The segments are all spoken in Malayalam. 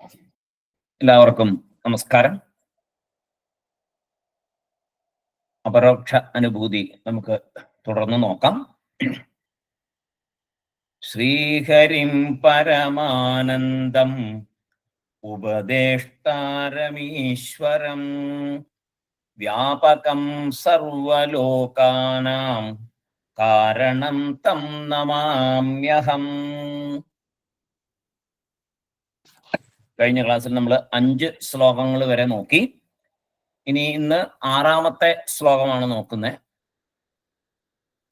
എല്ലാവർക്കും നമസ്കാരം. അപരോക്ഷ അനുഭൂതി നമുക്ക് തുടർന്ന് നോക്കാം. ശ്രീഹരിം പരമാനന്ദം ഉപദേഷ്ടാരമീശ്വരം വ്യാപകം സർവലോകാനാം കാരണം തം നമാമ്യഹം. കഴിഞ്ഞ ക്ലാസ്സിൽ നമ്മൾ 5 ശ്ലോകങ്ങൾ വരെ നോക്കി. ഇനി ഇന്ന് 6ാമത്തെ ശ്ലോകമാണ് നോക്കുന്നത്.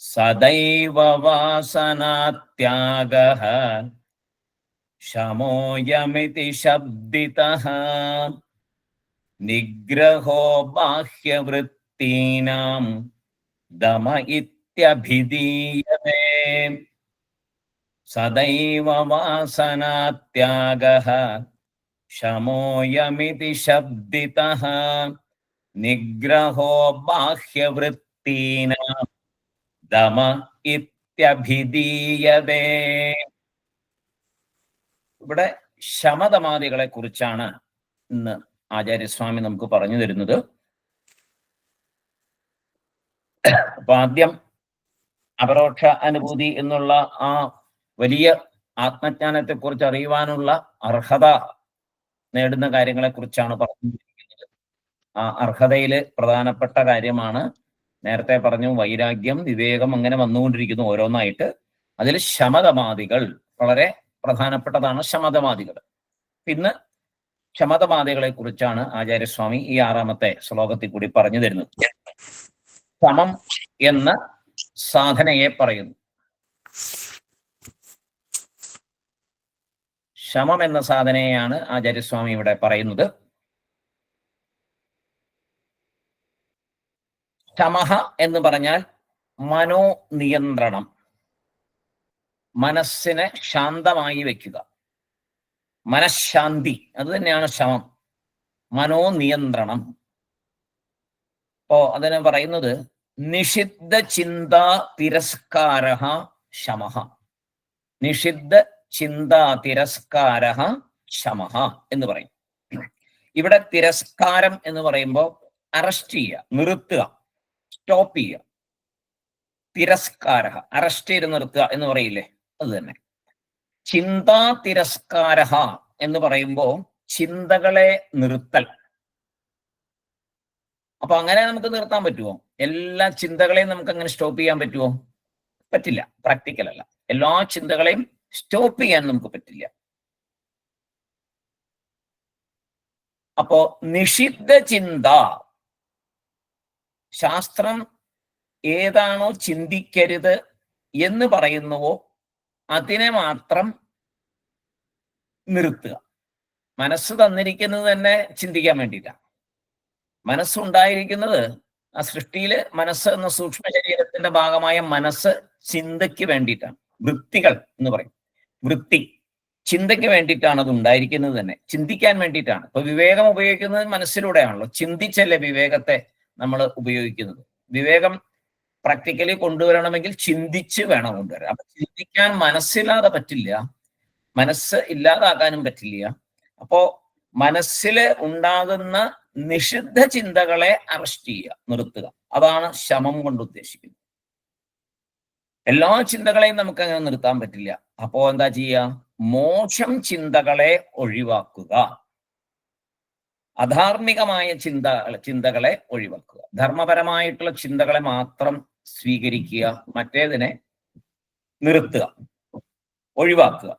സദൈവ വാസനാത്യാഗഃ ശമോയമിതി ശബ്ദിതഃ നിഗ്രഹോ ബാഹ്യവൃത്തീനാം ദമ ഇത്യഭിധീയതേ. സദൈവ വാസനാത്യാഗഃ ശമോയമിതി ശബ്ദിതഃ നിഗ്രഹോ ബാഹ്യവൃത്തീനാം ദമ ഇത്യഭിധീയതേ. ഇവിടെ ശമദമാദികളെ കുറിച്ചാണ് ഇന്ന് ആചാര്യസ്വാമി നമുക്ക് പറഞ്ഞു തരുന്നത്. അപ്പൊ ആദ്യം അപരോക്ഷ അനുഭൂതി എന്നുള്ള ആ വലിയ ആത്മജ്ഞാനത്തെ കുറിച്ച് അറിയുവാനുള്ള അർഹത നേടുന്ന കാര്യങ്ങളെ കുറിച്ചാണ് പറഞ്ഞിരിക്കുന്നത്. ആ അർഹതയില് പ്രധാനപ്പെട്ട കാര്യമാണ് നേരത്തെ പറഞ്ഞു വൈരാഗ്യം, വിവേകം, അങ്ങനെ വന്നുകൊണ്ടിരിക്കുന്നു ഓരോന്നായിട്ട്. അതിൽ ശമദമാദികൾ വളരെ പ്രധാനപ്പെട്ടതാണ്. ശമദമാദികൾ ഇന്ന് ശമദമാദികളെ കുറിച്ചാണ് ആചാര്യസ്വാമി ഈ 6ാമത്തെ ശ്ലോകത്തിൽ കൂടി പറഞ്ഞു തരുന്നത്. ശമം എന്ന സാധനയെ പറയുന്നു. ശമം എന്ന സാധനയെയാണ് ആചാര്യസ്വാമി ഇവിടെ പറയുന്നത്. ശമഃ എന്ന് പറഞ്ഞാൽ മനോനിയന്ത്രണം, മനസ്സിനെ ശാന്തമായി വെക്കുക, മനഃശാന്തി. അത് തന്നെയാണ് ശമം, മനോനിയന്ത്രണം. അപ്പോ അതിനെ പറയുന്നത് നിഷിദ്ധ ചിന്താ തിരസ്കാരഃ ശമഃ. നിഷിദ്ധ ചിന്താ തിരസ്കാരഃ ശമഃ എന്ന് പറയും. ഇവിടെ തിരസ്കാരം എന്ന് പറയുമ്പോൾ അറസ്റ്റ് ചെയ്യുക, നിർത്തുക, സ്റ്റോപ്പ് ചെയ്യുക. തിരസ്കാരഃ അറസ്റ്റ് ചെയ്ത് നിർത്തുക എന്ന് പറയില്ലേ, അത് തന്നെ. ചിന്താ തിരസ്കാരഃ എന്ന് പറയുമ്പോൾ ചിന്തകളെ നിർത്തൽ. അപ്പൊ അങ്ങനെ നമുക്ക് നിർത്താൻ പറ്റുമോ? എല്ലാ ചിന്തകളെയും നമുക്ക് അങ്ങനെ സ്റ്റോപ്പ് ചെയ്യാൻ പറ്റുമോ? പറ്റില്ല, പ്രാക്ടിക്കൽ അല്ല. എല്ലാ ചിന്തകളെയും സ്റ്റോപ്പ് ചെയ്യാൻ നമുക്ക് പറ്റില്ല. അപ്പോ നിഷിദ്ധ ചിന്ത, ശാസ്ത്രം ഏതാണോ ചിന്തിക്കരുത് എന്ന് പറയുന്നുവോ അതിനെ മാത്രം നിർത്തുക. മനസ്സ് തന്നിരിക്കുന്നത് തന്നെ ചിന്തിക്കാൻ വേണ്ടിയിട്ടാണ്. മനസ്സുണ്ടായിരിക്കുന്നത് ആ സൃഷ്ടിയില് മനസ്സ് എന്ന സൂക്ഷ്മ ശരീരത്തിന്റെ ഭാഗമായ മനസ്സ് ചിന്തയ്ക്ക് വേണ്ടിയിട്ടാണ്. വൃത്തികൾ എന്ന് പറയും. വൃത്തി ചിന്തയ്ക്ക് വേണ്ടിയിട്ടാണ് അത് ഉണ്ടായിരിക്കുന്നത് തന്നെ, ചിന്തിക്കാൻ വേണ്ടിയിട്ടാണ്. ഇപ്പൊ വിവേകം ഉപയോഗിക്കുന്നത് മനസ്സിലൂടെയാണല്ലോ. ചിന്തിച്ചല്ലേ വിവേകത്തെ നമ്മൾ ഉപയോഗിക്കുന്നത്. വിവേകം പ്രാക്ടിക്കലി കൊണ്ടുവരണമെങ്കിൽ ചിന്തിച്ച് വേണം കൊണ്ടുവരാൻ. അപ്പൊ ചിന്തിക്കാൻ മനസ്സില്ലാതെ പറ്റില്ല, മനസ്സ് ഇല്ലാതാക്കാനും പറ്റില്ല. അപ്പോ മനസ്സിൽ ഉണ്ടാകുന്ന നിഷിദ്ധ ചിന്തകളെ അറസ്റ്റ് ചെയ്യുക, നിർത്തുക. അതാണ് ശമം കൊണ്ട് ഉദ്ദേശിക്കുന്നത്. എല്ലാ ചിന്തകളെയും നമുക്ക് അങ്ങനെ നിർത്താൻ പറ്റില്ല. അപ്പോ എന്താ ചെയ്യുക? മോശം ചിന്തകളെ ഒഴിവാക്കുക, അധാർമികമായ ചിന്തകളെ ഒഴിവാക്കുക, ധർമ്മപരമായിട്ടുള്ള ചിന്തകളെ മാത്രം സ്വീകരിക്കുക, മറ്റേതിനെ നിർത്തുക, ഒഴിവാക്കുക.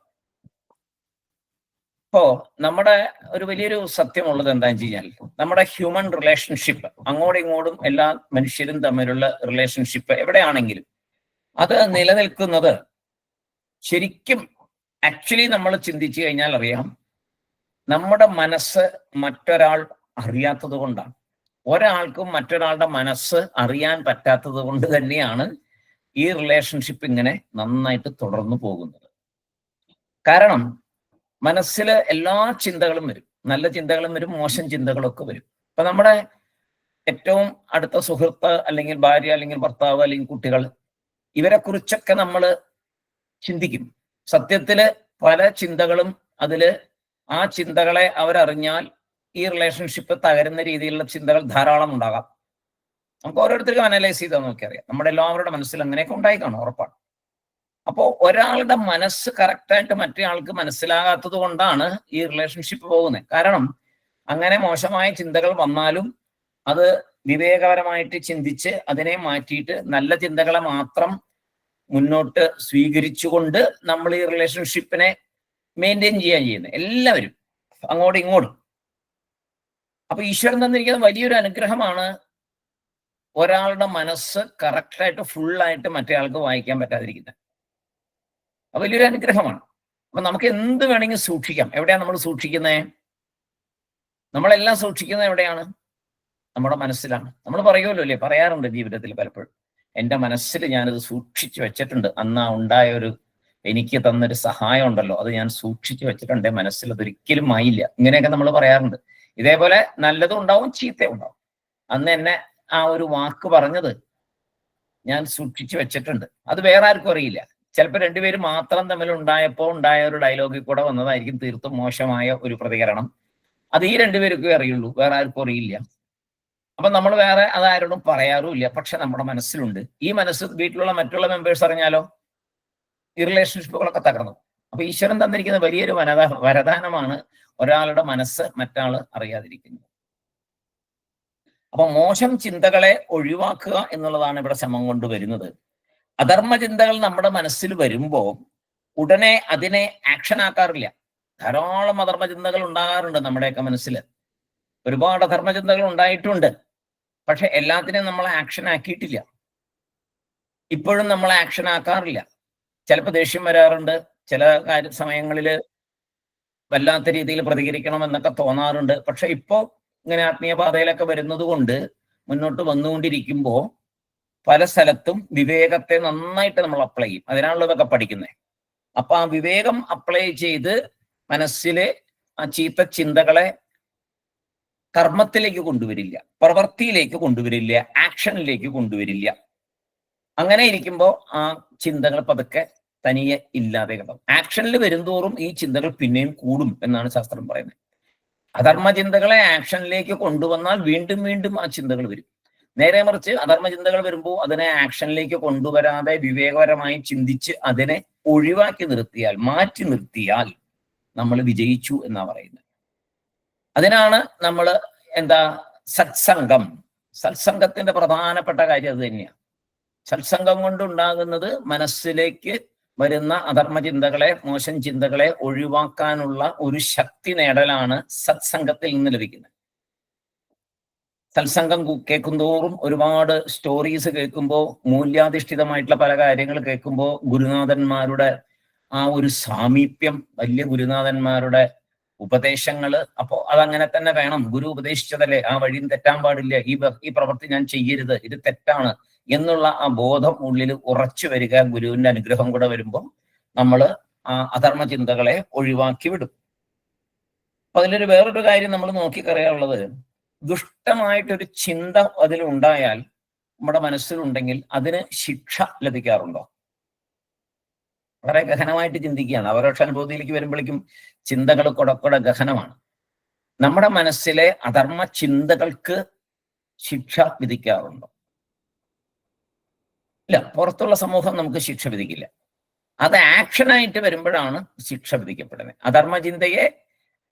ഇപ്പോ നമ്മുടെ ഒരു വലിയൊരു സത്യമുള്ളത് എന്താണെന്ന് വെച്ച് കഴിഞ്ഞാൽ, നമ്മുടെ ഹ്യൂമൻ റിലേഷൻഷിപ്പ്, അങ്ങോട്ടും ഇങ്ങോട്ടും എല്ലാ മനുഷ്യരും തമ്മിലുള്ള റിലേഷൻഷിപ്പ് എവിടെയാണെങ്കിലും അത് നിലനിൽക്കുന്നത് ശരിക്കും ആക്ച്വലി നമ്മൾ ചിന്തിച്ചു കഴിഞ്ഞാൽ അറിയാം, നമ്മുടെ മനസ്സ് മറ്റൊരാൾ അറിയാത്തത് കൊണ്ടാണ്. ഒരാൾക്കും മറ്റൊരാളുടെ മനസ്സ് അറിയാൻ പറ്റാത്തത് കൊണ്ട് തന്നെയാണ് ഈ റിലേഷൻഷിപ്പ് ഇങ്ങനെ നന്നായിട്ട് തുടർന്നു പോകുന്നത്. കാരണം മനസ്സിൽ എല്ലാ ചിന്തകളും വരും, നല്ല ചിന്തകളും വരും, മോശം ചിന്തകളൊക്കെ വരും. ഇപ്പൊ നമ്മുടെ ഏറ്റവും അടുത്ത സുഹൃത്ത് അല്ലെങ്കിൽ ഭാര്യ അല്ലെങ്കിൽ ഭർത്താവ് അല്ലെങ്കിൽ കുട്ടികൾ, ഇവരെ കുറിച്ചൊക്കെ നമ്മൾ ചിന്തിക്കും. സത്യത്തില് പല ചിന്തകളും അതില് ആ ചിന്തകളെ അവരറിഞ്ഞാൽ ഈ റിലേഷൻഷിപ്പ് തകരുന്ന രീതിയിലുള്ള ചിന്തകൾ ധാരാളം ഉണ്ടാകാം. നമുക്ക് ഓരോരുത്തർക്കും അനലൈസ് ചെയ്താൽ നോക്കിയറിയാം. നമ്മുടെ എല്ലാവരുടെ മനസ്സിൽ അങ്ങനെയൊക്കെ ഉണ്ടായി കാണും, ഉറപ്പാണ്. അപ്പോൾ ഒരാളുടെ മനസ്സ് കറക്റ്റായിട്ട് മറ്റേ ആൾക്ക് മനസ്സിലാകാത്തത് കൊണ്ടാണ് ഈ റിലേഷൻഷിപ്പ് പോകുന്നത്. കാരണം അങ്ങനെ മോശമായ ചിന്തകൾ വന്നാലും അത് വിവേകപരമായിട്ട് ചിന്തിച്ച് അതിനെ മാറ്റിയിട്ട് നല്ല ചിന്തകളെ മാത്രം മുന്നോട്ട് സ്വീകരിച്ചുകൊണ്ട് നമ്മൾ ഈ റിലേഷൻഷിപ്പിനെ മെയിൻറ്റെയിൻ ചെയ്യാൻ ചെയ്യുന്നത് എല്ലാവരും അങ്ങോട്ടും ഇങ്ങോട്ടും. അപ്പൊ ഈശ്വരൻ തന്നിരിക്കുന്ന വലിയൊരു അനുഗ്രഹമാണ് ഒരാളുടെ മനസ്സ് കറക്റ്റായിട്ട് ഫുള്ളായിട്ട് മറ്റേ ആൾക്ക് വായിക്കാൻ പറ്റാതിരിക്കുന്നത്. അത് വലിയൊരു അനുഗ്രഹമാണ്. അപ്പൊ നമുക്ക് എന്ത് വേണമെങ്കിൽ സൂക്ഷിക്കാം. എവിടെയാണ് നമ്മൾ സൂക്ഷിക്കുന്നത്? നമ്മളെല്ലാം സൂക്ഷിക്കുന്നത് എവിടെയാണ്? നമ്മുടെ മനസ്സിലാണ്. നമ്മൾ പറയുമല്ലോ അല്ലേ, പറയാറുണ്ട് ജീവിതത്തിൽ പലപ്പോഴും, എൻ്റെ മനസ്സിൽ ഞാനത് സൂക്ഷിച്ചു വെച്ചിട്ടുണ്ട്. അന്ന് ഉണ്ടായ ഒരു എനിക്ക് തന്നൊരു സഹായം ഉണ്ടല്ലോ, അത് ഞാൻ സൂക്ഷിച്ചു വെച്ചിട്ടുണ്ട്, മനസ്സിൽ അതൊരിക്കലും ആയില്ല. ഇങ്ങനെയൊക്കെ നമ്മൾ പറയാറുണ്ട്. ഇതേപോലെ നല്ലതും ഉണ്ടാവും ചീത്തയും ഉണ്ടാവും. അന്ന് എന്നെ ആ ഒരു വാക്ക് പറഞ്ഞത് ഞാൻ സൂക്ഷിച്ചു വെച്ചിട്ടുണ്ട്. അത് വേറെ ആർക്കും അറിയില്ല. ചിലപ്പോൾ രണ്ടുപേരും മാത്രം തമ്മിൽ ഉണ്ടായപ്പോൾ ഉണ്ടായ ഒരു ഡയലോഗിൽ കൂടെ വന്നതായിരിക്കും തീർത്തും മോശമായ ഒരു പ്രതികരണം. അത് ഈ രണ്ടുപേർക്കേ അറിയുള്ളൂ, വേറെ ആർക്കും അറിയില്ല. അപ്പൊ നമ്മൾ വേറെ അതാരോടും പറയാറുമില്ല. പക്ഷെ നമ്മുടെ മനസ്സിലുണ്ട്. ഈ മനസ്സ് വീട്ടിലുള്ള മറ്റുള്ള മെമ്പേഴ്സ് അറിഞ്ഞാലോ ഈ റിലേഷൻഷിപ്പുകളൊക്കെ തകർന്നു. അപ്പൊ ഈശ്വരൻ തന്നിരിക്കുന്ന വലിയൊരു വരദാനമാണ് ഒരാളുടെ മനസ്സ് മറ്റാള് അറിയാതിരിക്കുന്നത്. അപ്പൊ മോശം ചിന്തകളെ ഒഴിവാക്കുക എന്നുള്ളതാണ് ഇവിടെ ശ്രമം കൊണ്ട് വരുന്നത്. അധർമ്മ ചിന്തകൾ നമ്മുടെ മനസ്സിൽ വരുമ്പോൾ ഉടനെ അതിനെ ആക്ഷൻ ആക്കാറില്ല. ധാരാളം അധർമ്മ ചിന്തകൾ ഉണ്ടാകാറുണ്ട് നമ്മുടെയൊക്കെ മനസ്സിൽ. ഒരുപാട് അധർമ്മ ചിന്തകൾ ഉണ്ടായിട്ടുണ്ട്. പക്ഷെ എല്ലാത്തിനെയും നമ്മൾ ആക്ഷൻ ആക്കിയിട്ടില്ല. ഇപ്പോഴും നമ്മൾ ആക്ഷൻ ആക്കാറില്ല. ചിലപ്പോൾ ദേഷ്യം വരാറുണ്ട്, ചില സമയങ്ങളിൽ വല്ലാത്ത രീതിയിൽ പ്രതികരിക്കണം എന്നൊക്കെ തോന്നാറുണ്ട്. പക്ഷെ ഇപ്പോൾ ഇങ്ങനെ ആത്മീയ പാതയിലൊക്കെ വരുന്നത് കൊണ്ട് മുന്നോട്ട് വന്നുകൊണ്ടിരിക്കുമ്പോൾ പല സ്ഥലത്തും വിവേകത്തെ നന്നായിട്ട് നമ്മൾ അപ്ലൈ ചെയ്യും. അതിനാണല്ലോ ഇതൊക്കെ പഠിക്കുന്നത്. അപ്പൊ ആ വിവേകം അപ്ലൈ ചെയ്ത് മനസ്സിലെ ആ ചീത്ത ചിന്തകളെ കർമ്മത്തിലേക്ക് കൊണ്ടുവരില്ല, പ്രവൃത്തിയിലേക്ക് കൊണ്ടുവരില്ല, ആക്ഷനിലേക്ക് കൊണ്ടുവരില്ല. അങ്ങനെ ഇരിക്കുമ്പോൾ ആ ചിന്തകൾ പതുക്കെ തനിയെ ഇല്ലാതെ കിട്ടും. ആക്ഷനിൽ വരുംതോറും ഈ ചിന്തകൾ പിന്നെയും കൂടും എന്നാണ് ശാസ്ത്രം പറയുന്നത്. അധർമ്മ ചിന്തകളെ ആക്ഷനിലേക്ക് കൊണ്ടുവന്നാൽ വീണ്ടും വീണ്ടും ആ ചിന്തകൾ വരും. നേരെ മറിച്ച് അധർമ്മ ചിന്തകൾ വരുമ്പോൾ അതിനെ ആക്ഷനിലേക്ക് കൊണ്ടുവരാതെ വിവേകപരമായി ചിന്തിച്ച് അതിനെ ഒഴിവാക്കി നിർത്തിയാൽ, മാറ്റി നിർത്തിയാൽ നമ്മൾ വിജയിച്ചു എന്നാ പറയുന്നത്. അതിനാണ് നമ്മൾ സത്സംഗം. സത്സംഗത്തിന്റെ പ്രധാനപ്പെട്ട കാര്യം അത് തന്നെയാണ്. സത്സംഗം കൊണ്ടുണ്ടാകുന്നത് മനസ്സിലേക്ക് വരുന്ന അധർമ്മ ചിന്തകളെ, മോശം ചിന്തകളെ ഒഴിവാക്കാനുള്ള ഒരു ശക്തി നേടലാണ് സത്സംഗത്തിൽ നിന്ന് ലഭിക്കുന്നത്. സത്സംഗം കേൾക്കുന്തോറും ഒരുപാട് സ്റ്റോറീസ് കേൾക്കുമ്പോൾ, മൂല്യാധിഷ്ഠിതമായിട്ടുള്ള പല കാര്യങ്ങൾ കേൾക്കുമ്പോൾ, ഗുരുനാഥന്മാരുടെ ആ ഒരു സാമീപ്യം, വലിയ ഗുരുനാഥന്മാരുടെ ഉപദേശങ്ങള്, അപ്പോ അതങ്ങനെ തന്നെ വേണം. ഗുരു ഉപദേശിച്ചതല്ലേ, ആ വഴിയും തെറ്റാൻ പാടില്ല, ഈ പ്രവൃത്തി ഞാൻ ചെയ്യരുത്, ഇത് തെറ്റാണ് എന്നുള്ള ആ ബോധം ഉള്ളിൽ ഉറച്ചു വരിക, ഗുരുവിന്റെ അനുഗ്രഹം കൂടെ വരുമ്പോൾ നമ്മൾ ആ അധർമ്മ ചിന്തകളെ ഒഴിവാക്കി വിടും. അപ്പൊ അതിലൊരു വേറൊരു കാര്യം നമ്മൾ നോക്കിക്കറിയാനുള്ളത്, ദുഷ്ടമായിട്ടൊരു ചിന്ത അതിലുണ്ടായാൽ, നമ്മുടെ മനസ്സിലുണ്ടെങ്കിൽ അതിന് ശിക്ഷ ലഭിക്കാറുണ്ടോ? വളരെ ഗഹനമായിട്ട് ചിന്തിക്കുകയാണ്. അപരോക്ഷ അനുഭൂതിയിലേക്ക് വരുമ്പോഴേക്കും ചിന്തകൾ കുടക്കുടെ ഗഹനമാണ്. നമ്മുടെ മനസ്സിലെ അധർമ്മ ചിന്തകൾക്ക് ശിക്ഷ വിധിക്കാറുണ്ടോ? ഇല്ല. പുറത്തുള്ള സമൂഹം നമുക്ക് ശിക്ഷ വിധിക്കില്ല. അത് ആക്ഷനായിട്ട് വരുമ്പോഴാണ് ശിക്ഷ വിധിക്കപ്പെടുന്നത്. അധർമ്മ ചിന്തയെ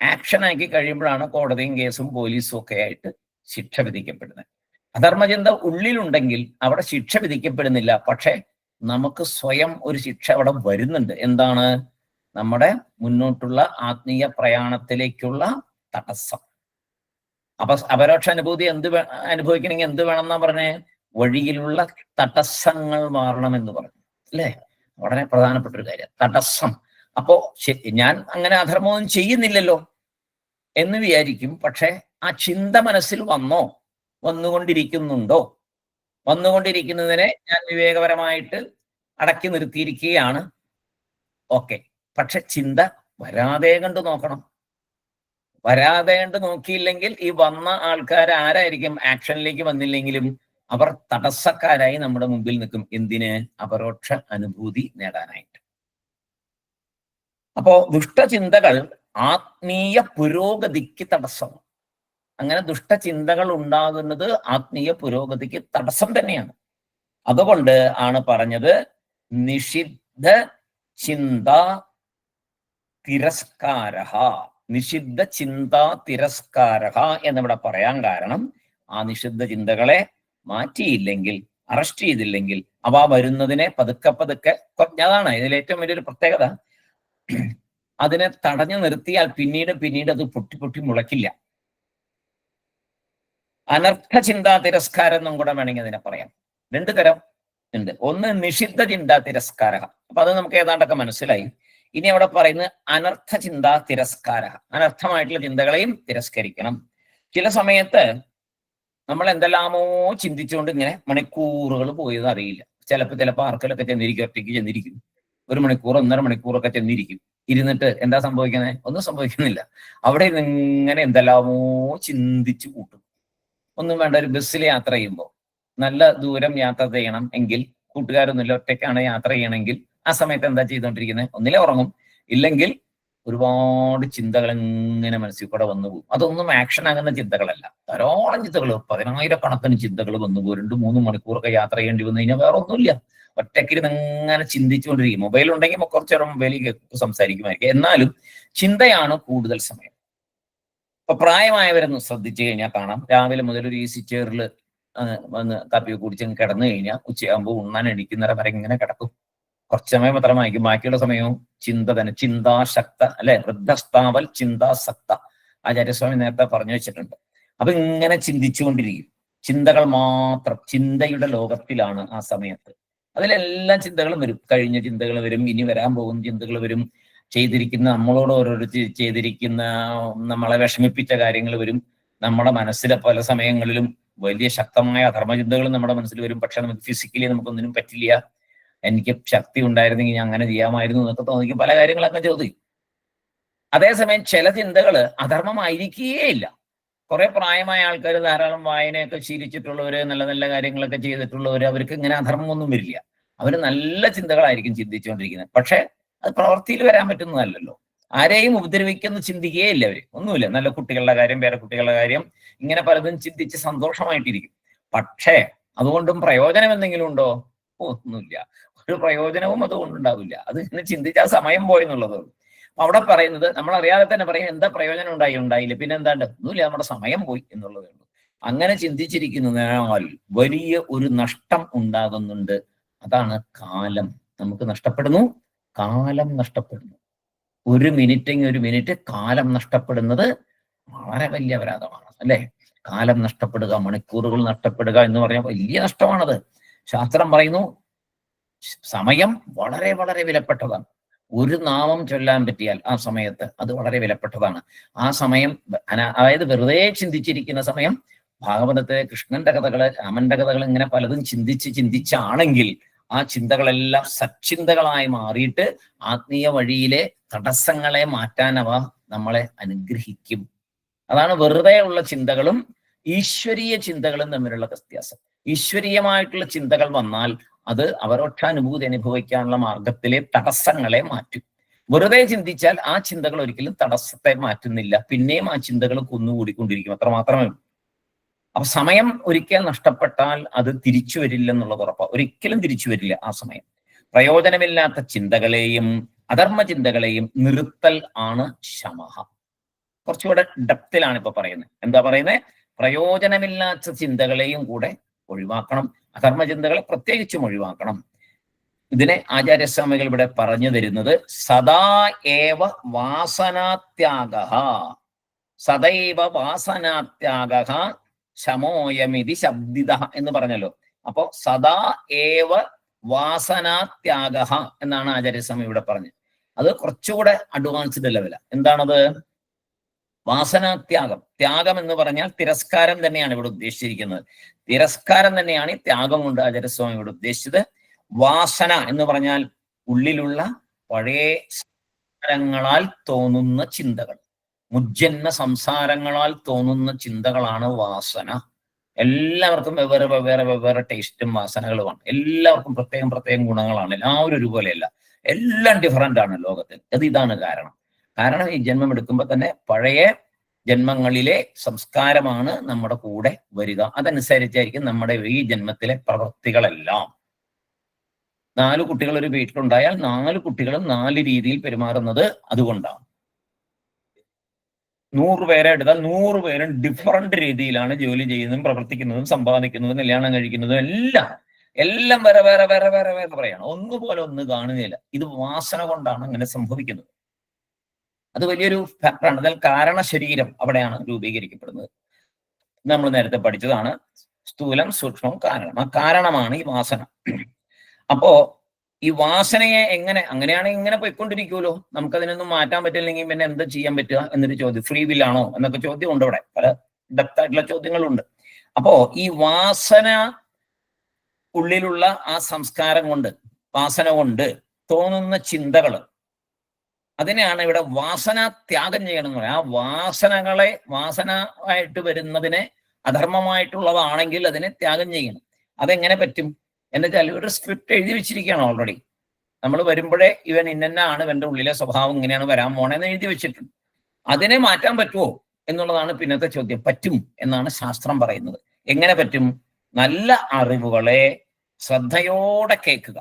ആക്ഷനാക്കി കഴിയുമ്പോഴാണ് കോടതിയും കേസും പോലീസും ഒക്കെ ആയിട്ട് ശിക്ഷ വിധിക്കപ്പെടുന്നത്. അധർമ്മചിന്ത ഉള്ളിലുണ്ടെങ്കിൽ അവിടെ ശിക്ഷ വിധിക്കപ്പെടുന്നില്ല. പക്ഷെ നമുക്ക് സ്വയം ഒരു ശിക്ഷ അവിടെ വരുന്നുണ്ട്. എന്താണ്? നമ്മുടെ മുന്നോട്ടുള്ള ആത്മീയ പ്രയാണത്തിലേക്കുള്ള തടസ്സം. അപ്പൊ അപരോക്ഷ അനുഭൂതി അനുഭവിക്കണമെങ്കിൽ എന്ത് വേണം എന്നാ പറഞ്ഞേ? വഴിയിലുള്ള തടസ്സങ്ങൾ മാറണമെന്ന് പറഞ്ഞു അല്ലേ? വളരെ പ്രധാനപ്പെട്ട ഒരു കാര്യം, തടസ്സം. അപ്പോ ഞാൻ അങ്ങനെ അധർമ്മമൊന്നും ചെയ്യുന്നില്ലല്ലോ എന്ന് വിചാരിക്കും. പക്ഷെ ആ ചിന്ത മനസ്സിൽ വന്നുകൊണ്ടിരിക്കുന്നുണ്ടോ? വന്നുകൊണ്ടിരിക്കുന്നതിനെ ഞാൻ വിവേകപരമായിട്ട് അടക്കി നിർത്തിയിരിക്കുകയാണ്. ഓക്കെ. പക്ഷെ ചിന്ത വരാതെ കണ്ട് നോക്കണം. വരാതെ കണ്ട് നോക്കിയില്ലെങ്കിൽ ഈ വന്ന ആൾക്കാർ ആരായിരിക്കും? ആക്ഷനിലേക്ക് വന്നില്ലെങ്കിലും അവർ തടസ്സക്കാരായി നമ്മുടെ മുമ്പിൽ നിൽക്കും. എന്തിന്? അപരോക്ഷ അനുഭൂതി നേടാനായിട്ട്. അപ്പോ ദുഷ്ടചിന്തകൾ ആത്മീയ പുരോഗതിക്ക് തടസ്സം. അങ്ങനെ ദുഷ്ടചിന്തകൾ ഉണ്ടാകുന്നത് ആത്മീയ പുരോഗതിക്ക് തടസ്സം തന്നെയാണ്. അതുകൊണ്ട് ആണ് പറഞ്ഞത് നിഷിദ്ധ ചിന്ത തിരസ്കാര. നിഷിദ്ധ ചിന്ത തിരസ്കാര എന്നിവിടെ പറയാൻ കാരണം ആ നിഷിദ്ധ ചിന്തകളെ മാറ്റിയില്ലെങ്കിൽ, അറസ്റ്റ് ചെയ്തില്ലെങ്കിൽ അവ വരുന്നതിനെ പതുക്കെ പതുക്കെ, അതാണ് ഇതിൽ ഏറ്റവും വലിയൊരു പ്രത്യേകത. അതിനെ തടഞ്ഞു നിർത്തിയാൽ പിന്നീട് പിന്നീട് അത് പൊട്ടി പൊട്ടി മുളയ്ക്കില്ല. അനർത്ഥ ചിന്താ തിരസ്കാരം എന്നും കൂടെ വേണമെങ്കിൽ അതിനെ പറയാം. രണ്ടു തരം ഉണ്ട്. ഒന്ന് നിഷിദ്ധ ചിന്താ തിരസ്കാര. അപ്പൊ അത് നമുക്ക് ഏതാണ്ടൊക്കെ മനസ്സിലായി. ഇനി അവിടെ പറയുന്നത് അനർത്ഥ ചിന്താ തിരസ്കാര. അനർത്ഥമായിട്ടുള്ള ചിന്തകളെയും തിരസ്കരിക്കണം. ചില സമയത്ത് നമ്മൾ എന്തെല്ലാമോ ചിന്തിച്ചുകൊണ്ട് ഇങ്ങനെ മണിക്കൂറുകൾ പോയത് അറിയില്ല. ചില പാർക്കിലൊക്കെ ചെന്നിരിക്കും, ഒറ്റയ്ക്ക് ചെന്നിരിക്കും, 1 മണിക്കൂർ 1.5 മണിക്കൂറൊക്കെ ചെന്നിരിക്കും. ഇരുന്നിട്ട് എന്താ സംഭവിക്കുന്നത്? ഒന്നും സംഭവിക്കുന്നില്ല. അവിടെ ഇങ്ങനെ എന്തെല്ലാമോ ചിന്തിച്ചു കൂട്ടും. ഒന്നും വേണ്ട, ഒരു ബസ്സിൽ യാത്ര ചെയ്യുമ്പോൾ, നല്ല ദൂരം യാത്ര ചെയ്യണം എങ്കിൽ, കൂട്ടുകാരൊന്നുമില്ല, ഒറ്റയ്ക്കാണ് യാത്ര ചെയ്യണമെങ്കിൽ, ആ സമയത്ത് എന്താ ചെയ്തുകൊണ്ടിരിക്കുന്നത്? ഒന്നിലെ ഉറങ്ങും, ഇല്ലെങ്കിൽ ഒരുപാട് ചിന്തകൾ ഇങ്ങനെ മനസ്സിൽ കൂടെ വന്നു പോകും. അതൊന്നും ആക്ഷൻ ആകുന്ന ചിന്തകളല്ല. ധാരാളം ചിന്തകൾ, 10,000-കണക്കിന് ചിന്തകൾ വന്നു പോകും. 2-3 മണിക്കൂറൊക്കെ യാത്ര ചെയ്യേണ്ടി വന്നു കഴിഞ്ഞാൽ വേറെ ഒന്നുമില്ല, ഒറ്റയ്ക്കിരുന്ന് ഇങ്ങനെ ചിന്തിച്ചുകൊണ്ടിരിക്കും. മൊബൈൽ ഉണ്ടെങ്കിൽ കുറച്ചു നേരം മൊബൈലിൽ സംസാരിക്കുമായിരിക്കും. എന്നാലും ചിന്തയാണ് കൂടുതൽ സമയം. ഇപ്പൊ പ്രായമായവരൊന്നും ശ്രദ്ധിച്ചു കഴിഞ്ഞാൽ കാണാം, രാവിലെ മുതൽ ഒരു ഈസി ചെയറിൽ വന്ന് കാപ്പി കുടിച്ച് കിടന്നു കഴിഞ്ഞാൽ ഉച്ചയാകുമ്പോൾ ഉണ്ണാൻ എണീക്കുന്നവരെ വരെ ഇങ്ങനെ കിടക്കും. കുറച്ച് സമയം മാത്രമായിരിക്കും, ബാക്കിയുള്ള സമയവും ചിന്ത തന്നെ. ചിന്താശക്ത അല്ലെ, വൃദ്ധസ്ഥാവൽ ചിന്താസക്ത, ആചാര്യസ്വാമി നേരത്തെ പറഞ്ഞു വെച്ചിട്ടുണ്ട്. അപ്പൊ ഇങ്ങനെ ചിന്തിച്ചുകൊണ്ടിരിക്കും, ചിന്തകൾ മാത്രം. ചിന്തയുടെ ലോകത്തിലാണ് ആ സമയത്ത്. അതിലെല്ലാം ചിന്തകളും വരും. കഴിഞ്ഞ ചിന്തകൾ വരും, ഇനി വരാൻ പോകുന്ന ചിന്തകൾ വരും, ചെയ്തിരിക്കുന്ന നമ്മളോട് ഓരോരോ ചെയ്തിരിക്കുന്ന നമ്മളെ വിഷമിപ്പിച്ച കാര്യങ്ങൾ വരും. നമ്മുടെ മനസ്സിലെ പല സമയങ്ങളിലും വലിയ ശക്തമായ ധർമ്മചിന്തകളും നമ്മുടെ മനസ്സിൽ വരും. പക്ഷെ നമുക്ക് ഫിസിക്കലി നമുക്കൊന്നിനും പറ്റില്ല. എനിക്ക് ശക്തി ഉണ്ടായിരുന്നെങ്കിൽ ഞാൻ അങ്ങനെ ചെയ്യാമായിരുന്നു എന്നൊക്കെ തോന്നിക്കും, പല കാര്യങ്ങളൊക്കെ ചോദിക്കും. അതേസമയം ചില ചിന്തകൾ അധർമ്മമായിരിക്കേയില്ല. കുറെ പ്രായമായ ആൾക്കാർ, ധാരാളം വായനയൊക്കെ ശീലിച്ചിട്ടുള്ളവര്, നല്ല നല്ല കാര്യങ്ങളൊക്കെ ചെയ്തിട്ടുള്ളവര്, അവർക്ക് ഇങ്ങനെ അധർമ്മമൊന്നും വരില്ല. അവര് നല്ല ചിന്തകളായിരിക്കും ചിന്തിച്ചുകൊണ്ടിരിക്കുന്നത്. പക്ഷെ അത് പ്രവൃത്തിയിൽ വരാൻ പറ്റുന്നതല്ലല്ലോ. ആരെയും ഉപദ്രവിക്കുന്ന ചിന്തിക്കുകയില്ല അവര്, ഒന്നുമില്ല. നല്ല കുട്ടികളുടെ കാര്യം, പേരക്കുട്ടികളുടെ കാര്യം, ഇങ്ങനെ പലതും ചിന്തിച്ച് സന്തോഷമായിട്ടിരിക്കും. പക്ഷേ അതുകൊണ്ടും പ്രയോജനം എന്തെങ്കിലും ഉണ്ടോ? ഒന്നുമില്ല. ഒരു പ്രയോജനവും അതുകൊണ്ടുണ്ടാവില്ല. അത് ഇങ്ങനെ ചിന്തിച്ചാൽ സമയം പോയെന്നുള്ളതേ ഉള്ളൂ. അവിടെ പറയുന്നത് നമ്മൾ അറിയാതെ തന്നെ പറയും, എന്താ പ്രയോജനം ഉണ്ടായില്ല, പിന്നെ എന്താണ്ട്, ഒന്നുമില്ല, നമ്മുടെ സമയം പോയി എന്നുള്ളതേ ഉള്ളൂ. അങ്ങനെ ചിന്തിച്ചിരിക്കുന്നതിനാൽ വലിയ ഒരു നഷ്ടം ഉണ്ടാകുന്നുണ്ട്. അതാണ് കാലം നമുക്ക് നഷ്ടപ്പെടുന്നു, കാലം നഷ്ടപ്പെടുന്നു. ഒരു മിനിറ്റ് കാലം നഷ്ടപ്പെടുന്നത് വളരെ വലിയ അപരാധമാണ്, അല്ലെ? കാലം നഷ്ടപ്പെടുക, മണിക്കൂറുകൾ നഷ്ടപ്പെടുക എന്ന് പറഞ്ഞാൽ വലിയ നഷ്ടമാണത്. ശാസ്ത്രം പറയുന്നു സമയം വളരെ വളരെ വിലപ്പെട്ടതാണ്. ഒരു നാമം ചൊല്ലാൻ പറ്റിയാൽ ആ സമയത്ത് അത് വളരെ വിലപ്പെട്ടതാണ്. ആ സമയം അതായത് വെറുതെ ചിന്തിച്ചിരിക്കുന്ന സമയം, ഭാഗവതത്തെ കൃഷ്ണന്റെ കഥകള്, രാമന്റെ കഥകൾ, ഇങ്ങനെ പലതും ചിന്തിച്ചാണെങ്കിൽ ആ ചിന്തകളെല്ലാം സച്ചിന്തകളായി മാറിയിട്ട് ആത്മീയ വഴിയിലെ തടസ്സങ്ങളെ മാറ്റാൻ അവ നമ്മളെ അനുഗ്രഹിക്കും. അതാണ് വെറുതെ ഉള്ള ചിന്തകളും ഈശ്വരീയ ചിന്തകളും തമ്മിലുള്ള വ്യത്യാസം. ഈശ്വരീയമായിട്ടുള്ള ചിന്തകൾ വന്നാൽ അത് അപരോക്ഷാനുഭൂതി അനുഭവിക്കാനുള്ള മാർഗത്തിലെ തടസ്സങ്ങളെ മാറ്റും. വെറുതെ ചിന്തിച്ചാൽ ആ ചിന്തകൾ ഒരിക്കലും തടസ്സത്തെ മാറ്റുന്നില്ല, പിന്നെയും ആ ചിന്തകൾ കുന്നുകൂടിക്കൊണ്ടിരിക്കും, അത്ര മാത്രമേ ഉള്ളൂ. അപ്പൊ സമയം ഒരിക്കൽ നഷ്ടപ്പെട്ടാൽ അത് തിരിച്ചു വരില്ലെന്നുള്ളത് ഉറപ്പാണ്. ഒരിക്കലും തിരിച്ചു വരില്ല ആ സമയം. പ്രയോജനമില്ലാത്ത ചിന്തകളെയും അധർമ്മ ചിന്തകളെയും നിർത്തൽ ആണ് ശമഃ. കുറച്ചുകൂടെ ഡെപ്തിലാണ് ഇപ്പൊ പറയുന്നത്. എന്താ പറയുന്നത്? പ്രയോജനമില്ലാത്ത ചിന്തകളെയും കൂടെ ഒഴിവാക്കണം, അധർമ്മ ചിന്തകളെ പ്രത്യേകിച്ചും ഒഴിവാക്കണം. ഇതിനെ ആചാര്യസ്വാമികൾ ഇവിടെ പറഞ്ഞു തരുന്നത് സദാ ഏവ വാസനാത്യാഗഃ, സദൈവ വാസനാത്യാഗഃ ശമോയമിതി ശബ്ദിതഃ എന്ന് പറഞ്ഞല്ലോ. അപ്പോ സദാ ഏവ വാസനാത്യാഗഃ എന്നാണ് ആചാര്യസ്വാമി ഇവിടെ പറഞ്ഞത്. അത് കുറച്ചുകൂടെ അഡ്വാൻസ്ഡ് ലെവല. എന്താണത്? വാസനാത്യാഗം. ത്യാഗം എന്ന് പറഞ്ഞാൽ തിരസ്കാരം തന്നെയാണ് ഇവിടെ ഉദ്ദേശിച്ചിരിക്കുന്നത്. തിരസ്കാരം തന്നെയാണ് ഈ ത്യാഗം കൊണ്ട് ആചാര്യസ്വാമി ഇവിടെ ഉദ്ദേശിച്ചത്. വാസന എന്ന് പറഞ്ഞാൽ ഉള്ളിലുള്ള പഴയ സംസാരങ്ങളാൽ തോന്നുന്ന ചിന്തകൾ, മുജ്ജന്മ സംസാരങ്ങളാൽ തോന്നുന്ന ചിന്തകളാണ് വാസന. എല്ലാവർക്കും വെവ്വേറെ ടേസ്റ്റും വാസനകളുമാണ്. എല്ലാവർക്കും പ്രത്യേകം ഗുണങ്ങളാണ്. എല്ലാവരും ഒരുപോലെയല്ല, എല്ലാം ഡിഫറൻ്റ് ആണ് ലോകത്തിൽ. ഇതാണ് കാരണം. കാരണം ഈ ജന്മം എടുക്കുമ്പോൾ തന്നെ പഴയ ജന്മങ്ങളിലെ സംസ്കാരമാണ് നമ്മുടെ കൂടെ വരിക. അതനുസരിച്ചായിരിക്കും നമ്മുടെ ഈ ജന്മത്തിലെ പ്രവൃത്തികളെല്ലാം. 4 കുട്ടികൾ ഒരു വീട്ടിലുണ്ടായാൽ 4 കുട്ടികളും 4 രീതിയിൽ പെരുമാറുന്നത് അതുകൊണ്ടാണ്. 100 പേരെ എടുത്താൽ 100 പേരും ഡിഫറന്റ് രീതിയിലാണ് ജോലി ചെയ്യുന്നതും പ്രവർത്തിക്കുന്നതും സമ്പാദിക്കുന്നതും കല്യാണം കഴിക്കുന്നതും എല്ലാം വേറെ വേറെ വേറെ വേറെ വേറെ പറയാണ്. ഒന്നുപോലെ ഒന്ന് കാണുകയില്ല. ഇത് വാസന കൊണ്ടാണ് അങ്ങനെ സംഭവിക്കുന്നത്. അത് വലിയൊരു ഫാക്ടറാണ്. എന്നാൽ കാരണ ശരീരം അവിടെയാണ് രൂപീകരിക്കപ്പെടുന്നത്. നമ്മൾ നേരത്തെ പഠിച്ചതാണ് സ്ഥൂലം, സൂക്ഷ്മം, കാരണം. ആ കാരണമാണ് ഈ വാസന. അപ്പോ ഈ വാസനയെ അങ്ങനെയാണെങ്കിൽ ഇങ്ങനെ പോയിക്കൊണ്ടിരിക്കുമല്ലോ, നമുക്കതിനൊന്നും മാറ്റാൻ പറ്റില്ലെങ്കിൽ പിന്നെ എന്താ ചെയ്യാൻ പറ്റുക എന്നൊരു ചോദ്യം. ഫ്രീ വില്ലാണോ എന്നൊക്കെ ചോദ്യം ഉണ്ട്. ഇവിടെ പല ഡെപ്ത് ആയിട്ടുള്ള ചോദ്യങ്ങളുണ്ട്. അപ്പോ ഈ വാസന ഉള്ളിലുള്ള ആ സംസ്കാരം കൊണ്ട്, വാസന കൊണ്ട് തോന്നുന്ന ചിന്തകൾ, അതിനെയാണ് ഇവിടെ വാസന ത്യാഗം ചെയ്യണം എന്ന് പറയാം. ആ വാസന ആയിട്ട് വരുന്നതിനെ അധർമ്മമായിട്ടുള്ളതാണെങ്കിൽ അതിനെ ത്യാഗം ചെയ്യണം. അതെങ്ങനെ പറ്റും എന്നുവെച്ചാൽ ഒരു സ്ക്രിപ്റ്റ് എഴുതി വെച്ചിരിക്കുകയാണ് ഓൾറെഡി. നമ്മൾ വരുമ്പോഴേ ഇവൻ ഇന്നാണ്, ഇവന്റെ ഉള്ളിലെ സ്വഭാവം ഇങ്ങനെയാണ് വരാൻ പോണെന്ന് എഴുതി വെച്ചിട്ടുണ്ട്. അതിനെ മാറ്റാൻ പറ്റുമോ എന്നുള്ളതാണ് പിന്നത്തെ ചോദ്യം. പറ്റും എന്നാണ് ശാസ്ത്രം പറയുന്നത്. എങ്ങനെ പറ്റും? നല്ല അറിവുകളെ ശ്രദ്ധയോടെ കേൾക്കുക,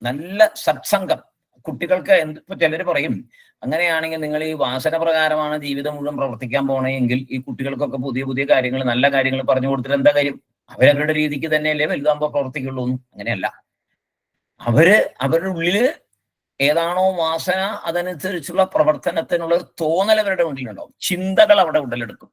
നല്ല സത്സംഗം. കുട്ടികൾക്ക് ഇപ്പൊ ചിലർ പറയും, അങ്ങനെയാണെങ്കിൽ നിങ്ങൾ ഈ വാസന പ്രകാരമാണ് ജീവിതം മുഴുവൻ പ്രവർത്തിക്കാൻ പോണെങ്കിൽ ഈ കുട്ടികൾക്കൊക്കെ പുതിയ പുതിയ കാര്യങ്ങൾ, നല്ല കാര്യങ്ങൾ പറഞ്ഞു കൊടുത്തിട്ട് എന്താ കാര്യം? അവരവരുടെ രീതിക്ക് തന്നെയല്ലേ വലുതാകുമ്പോൾ പ്രവർത്തിക്കുള്ളൂ. അങ്ങനെയല്ല. അവരുടെ ഉള്ളില് ഏതാണോ വാസന അതനുസരിച്ചുള്ള പ്രവർത്തനത്തിനുള്ള തോന്നൽ അവരുടെ ഉള്ളിലുണ്ടാവും. ചിന്തകൾ അവിടെ ഉടലെടുക്കും,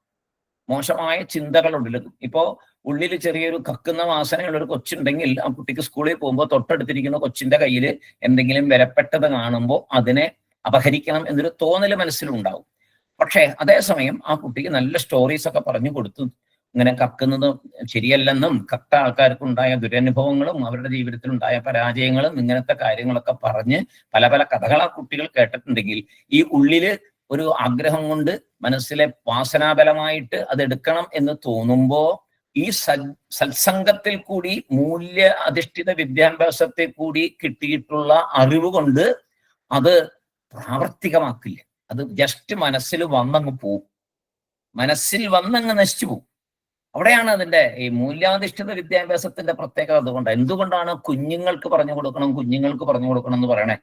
മോശമായ ചിന്തകൾ ഉടലെടുക്കും. ഇപ്പോ ഉള്ളിൽ ചെറിയൊരു കക്കുന്ന വാസനയുള്ള ഒരു കൊച്ചുണ്ടെങ്കിൽ ആ കുട്ടിക്ക് സ്കൂളിൽ പോകുമ്പോൾ തൊട്ടടുത്തിരിക്കുന്ന കൊച്ചിന്റെ കയ്യിൽ എന്തെങ്കിലും വിലപ്പെട്ടത് കാണുമ്പോൾ അതിനെ അപഹരിക്കണം എന്നൊരു തോന്നൽ മനസ്സിലുണ്ടാവും. പക്ഷേ അതേസമയം ആ കുട്ടിക്ക് നല്ല സ്റ്റോറീസ് ഒക്കെ പറഞ്ഞു കൊടുത്തു ഇങ്ങനെ കക്കുന്നത് ശരിയല്ലെന്നും കക്ക ആൾക്കാർക്കുണ്ടായ ദുരനുഭവങ്ങളും അവരുടെ ജീവിതത്തിൽ ഉണ്ടായ പരാജയങ്ങളും ഇങ്ങനത്തെ കാര്യങ്ങളൊക്കെ പറഞ്ഞ് പല പല കഥകൾ ആ കുട്ടികൾ കേട്ടിട്ടുണ്ടെങ്കിൽ ഈ ഉള്ളില് ഒരു ആഗ്രഹം കൊണ്ട് മനസ്സിലെ വാസനാബലമായിട്ട് അതെടുക്കണം എന്ന് തോന്നുമ്പോൾ ഈ സത്സംഗത്തിൽ കൂടി മൂല്യ അധിഷ്ഠിത വിദ്യാഭ്യാസത്തെ കൂടി കിട്ടിയിട്ടുള്ള അറിവ് കൊണ്ട് അത് പ്രാവർത്തികമാക്കില്ല. അത് ജസ്റ്റ് മനസ്സിൽ വന്നങ്ങ് പോവും, മനസ്സിൽ വന്നങ്ങ് നശിച്ചു പോവും. അവിടെയാണ് അതിന്റെ ഈ മൂല്യാധിഷ്ഠിത വിദ്യാഭ്യാസത്തിന്റെ പ്രത്യേകത. എന്തുകൊണ്ടാണ് കുഞ്ഞുങ്ങൾക്ക് പറഞ്ഞു കൊടുക്കണം എന്ന് പറയണേ?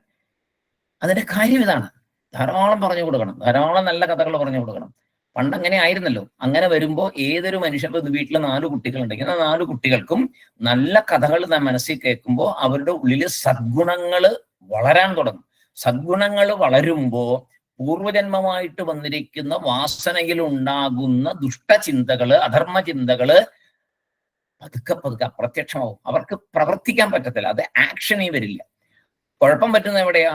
അതിന്റെ കാര്യം ഇതാണ്. ധാരാളം പറഞ്ഞു കൊടുക്കണം, ധാരാളം നല്ല കഥകൾ പറഞ്ഞു കൊടുക്കണം. പണ്ട് അങ്ങനെ ആയിരുന്നല്ലോ. അങ്ങനെ വരുമ്പോൾ ഏതൊരു മനുഷ്യന്റെ വീട്ടിൽ 4 കുട്ടികളുണ്ടെങ്കിൽ ആ 4 കുട്ടികൾക്കും നല്ല കഥകൾ മനസ്സിൽ കേൾക്കുമ്പോൾ അവരുടെ ഉള്ളിൽ സദ്ഗുണങ്ങൾ വളരാൻ തുടങ്ങും. സദ്ഗുണങ്ങൾ വളരുമ്പോൾ പൂർവജന്മമായിട്ട് വന്നിരിക്കുന്ന വാസനയിൽ ഉണ്ടാകുന്ന ദുഷ്ടചിന്തകള്, അധർമ്മചിന്തകള് പതുക്കെ അപ്രത്യക്ഷമാവും. അവർക്ക് പ്രവർത്തിക്കാൻ പറ്റത്തില്ല, അത് ആക്ഷനേ വരില്ല. കുഴപ്പം പറ്റുന്ന എവിടെയാ?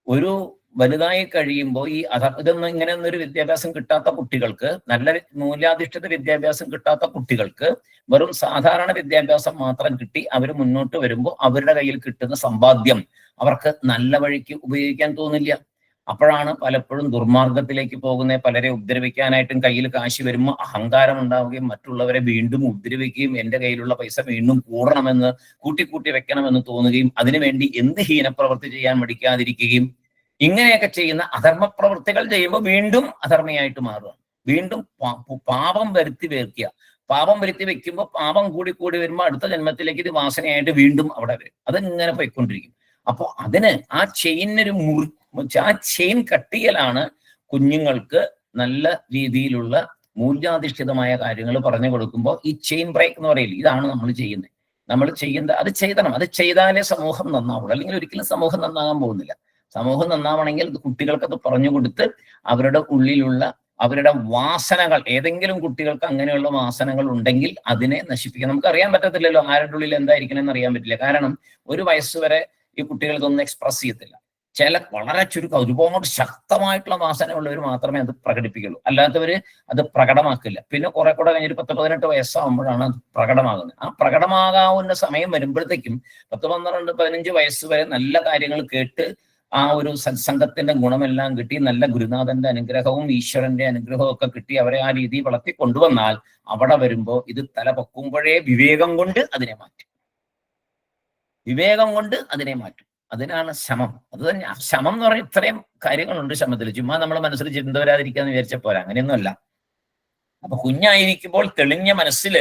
ഒരു വലുതായി കഴിയുമ്പോൾ ഈ ഇങ്ങനെയൊന്നും ഒരു വിദ്യാഭ്യാസം കിട്ടാത്ത കുട്ടികൾക്ക്, നല്ല മൂല്യാധിഷ്ഠിത വിദ്യാഭ്യാസം കിട്ടാത്ത കുട്ടികൾക്ക് വെറും സാധാരണ വിദ്യാഭ്യാസം മാത്രം കിട്ടി അവർ മുന്നോട്ട് വരുമ്പോൾ അവരുടെ കയ്യിൽ കിട്ടുന്ന സമ്പാദ്യം അവർക്ക് നല്ല വഴിക്ക് ഉപയോഗിക്കാൻ തോന്നില്ല. അപ്പോഴാണ് പലപ്പോഴും ദുർമാർഗത്തിലേക്ക് പോകുന്ന, പലരെ ഉപദ്രവിക്കാനായിട്ടും കയ്യിൽ കാശ് വരുമ്പോൾ അഹങ്കാരം ഉണ്ടാവുകയും മറ്റുള്ളവരെ വീണ്ടും ഉപദ്രവിക്കുകയും എൻ്റെ കയ്യിലുള്ള പൈസ വീണ്ടും കൂടണമെന്ന് കൂട്ടി വെക്കണമെന്ന് തോന്നുകയും അതിനുവേണ്ടി എന്ത് ഹീനപ്രവൃത്തി ചെയ്യാൻ മടിക്കാതിരിക്കുകയും ഇങ്ങനെയൊക്കെ ചെയ്യുന്ന അധർമ്മ പ്രവൃത്തികൾ ചെയ്യുമ്പോൾ വീണ്ടും അധർമ്മയായിട്ട് മാറുക. വീണ്ടും പാപം വരുത്തി വെക്കുമ്പോൾ പാപം കൂടി വരുമ്പോൾ അടുത്ത ജന്മത്തിലേക്ക് ഇത് വാസനയായിട്ട് വീണ്ടും അവിടെ വരും. അതിങ്ങനെ പോയിക്കൊണ്ടിരിക്കും. അപ്പോൾ അതിന് ആ ചെയിൻ കട്ടിയലാണ് കുഞ്ഞുങ്ങൾക്ക് നല്ല രീതിയിലുള്ള മൂല്യാധിഷ്ഠിതമായ കാര്യങ്ങൾ പറഞ്ഞു കൊടുക്കുമ്പോൾ ഈ ചെയിൻ ബ്രേക്ക് എന്ന് പറയില്ല, ഇതാണ് നമ്മൾ ചെയ്യുന്നത്. അത് ചെയ്താലേ സമൂഹം നന്നാവുള്ളൂ. അല്ലെങ്കിൽ ഒരിക്കലും സമൂഹം നന്നാകാൻ പോകുന്നില്ല. സമൂഹം നന്നാവണമെങ്കിൽ കുട്ടികൾക്ക് അത് പറഞ്ഞു കൊടുത്ത് അവരുടെ ഉള്ളിലുള്ള അവരുടെ വാസനകൾ, ഏതെങ്കിലും കുട്ടികൾക്ക് അങ്ങനെയുള്ള വാസനകൾ ഉണ്ടെങ്കിൽ അതിനെ നശിപ്പിക്കുക. നമുക്ക് അറിയാൻ പറ്റത്തില്ലല്ലോ ആരുടെ ഉള്ളിൽ എന്തായിരിക്കണമെന്ന് അറിയാൻ പറ്റില്ല. കാരണം ഒരു വയസ്സ് വരെ ഈ കുട്ടികൾക്കൊന്നും എക്സ്പ്രസ് ചെയ്യത്തില്ല. വളരെ ചുരുക്കം ഒരുപാട് ശക്തമായിട്ടുള്ള വാസനയുള്ളവർ മാത്രമേ അത് പ്രകടിപ്പിക്കുള്ളൂ, അല്ലാത്തവര് അത് പ്രകടമാക്കില്ല. പിന്നെ കുറെ കൂടെ കഴിഞ്ഞൊരു 10-18 വയസ്സാകുമ്പോഴാണ് അത് പ്രകടമാകുന്നത്. ആ പ്രകടമാകാവുന്ന സമയം വരുമ്പോഴത്തേക്കും 10-12-15 വയസ്സ് വരെ നല്ല കാര്യങ്ങൾ കേട്ട് ആ ഒരു സത്സംഗത്തിന്റെ ഗുണമെല്ലാം കിട്ടി, നല്ല ഗുരുനാഥന്റെ അനുഗ്രഹവും ഈശ്വരന്റെ അനുഗ്രഹവും ഒക്കെ കിട്ടി അവരെ ആ രീതി വളർത്തി കൊണ്ടുവന്നാൽ അവിടെ വരുമ്പോൾ ഇത് തല പൊക്കുമ്പോഴേ വിവേകം കൊണ്ട് അതിനെ മാറ്റും. അതിനാണ് ശമം. അത് തന്നെ ശമം എന്ന് പറഞ്ഞാൽ ഇത്രയും കാര്യങ്ങളുണ്ട് ശമത്തിൽ. ചുമ്മാ നമ്മൾ മനസ്സിൽ ചിന്ത വരാതിരിക്കാന്ന് വിചാരിച്ച പോരാ, അങ്ങനെയൊന്നുമല്ല. അപ്പൊ കുഞ്ഞായിരിക്കുമ്പോൾ തെളിഞ്ഞ മനസ്സിൽ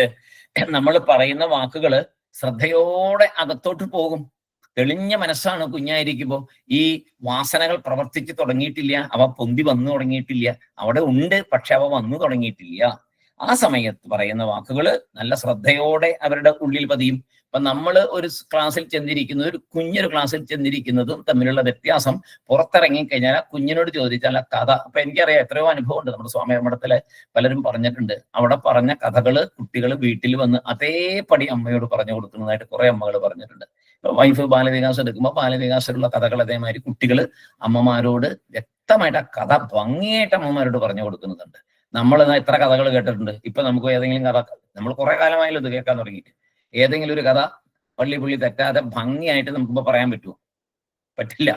നമ്മൾ പറയുന്ന വാക്കുകൾ ശ്രദ്ധയോടെ അകത്തോട്ട് പോകും. തെളിഞ്ഞ മനസ്സാണ് കുഞ്ഞായിരിക്കുമ്പോൾ. ഈ വാസനകൾ പ്രവർത്തിച്ച് തുടങ്ങിയിട്ടില്ല, അവ പൊന്തി വന്നു തുടങ്ങിയിട്ടില്ല. അവിടെ ഉണ്ട്, പക്ഷെ അവ വന്നു തുടങ്ങിയിട്ടില്ല. ആ സമയത്ത് പറയുന്ന വാക്കുകൾ നല്ല ശ്രദ്ധയോടെ അവരുടെ ഉള്ളിൽ പതിയും. ഇപ്പൊ നമ്മൾ ഒരു ക്ലാസ്സിൽ ചെന്നിരിക്കുന്നത് ഒരു കുഞ്ഞൊരു ക്ലാസ്സിൽ ചെന്നിരിക്കുന്നതും തമ്മിലുള്ള വ്യത്യാസം പുറത്തിറങ്ങി കഴിഞ്ഞാൽ കുഞ്ഞിനോട് ചോദിച്ചാൽ ആ കഥ, അപ്പൊ എനിക്കറിയാം എത്രയോ അനുഭവം ഉണ്ട്. നമ്മുടെ സ്വാമിമഠത്തിലെ പലരും പറഞ്ഞിട്ടുണ്ട്. അവിടെ പറഞ്ഞ കഥകൾ കുട്ടികൾ വീട്ടിൽ വന്ന് അതേപടി അമ്മയോട് പറഞ്ഞു കൊടുക്കുന്നതായിട്ട് കുറെ അമ്മകൾ പറഞ്ഞിട്ടുണ്ട്. വൈഫ് ബാലവികാസം എടുക്കുമ്പോൾ ബാലവികാസത്തിലുള്ള കഥകൾ അതേമാതിരി കുട്ടികൾ അമ്മമാരോട് വ്യക്തമായിട്ട് ആ കഥ ഭംഗിയായിട്ട് അമ്മമാരോട് പറഞ്ഞു കൊടുക്കുന്നുണ്ട്. നമ്മൾ എത്ര കഥകൾ കേട്ടിട്ടുണ്ട്. ഇപ്പൊ നമുക്ക് ഏതെങ്കിലും കഥ, നമ്മൾ കുറെ കാലമായാലും ഇത് കേൾക്കാൻ തുടങ്ങിയിട്ട്, ഏതെങ്കിലും ഒരു കഥ പുള്ളി തെറ്റാതെ ഭംഗിയായിട്ട് നമുക്കിപ്പോ പറയാൻ പറ്റുമോ? പറ്റില്ല.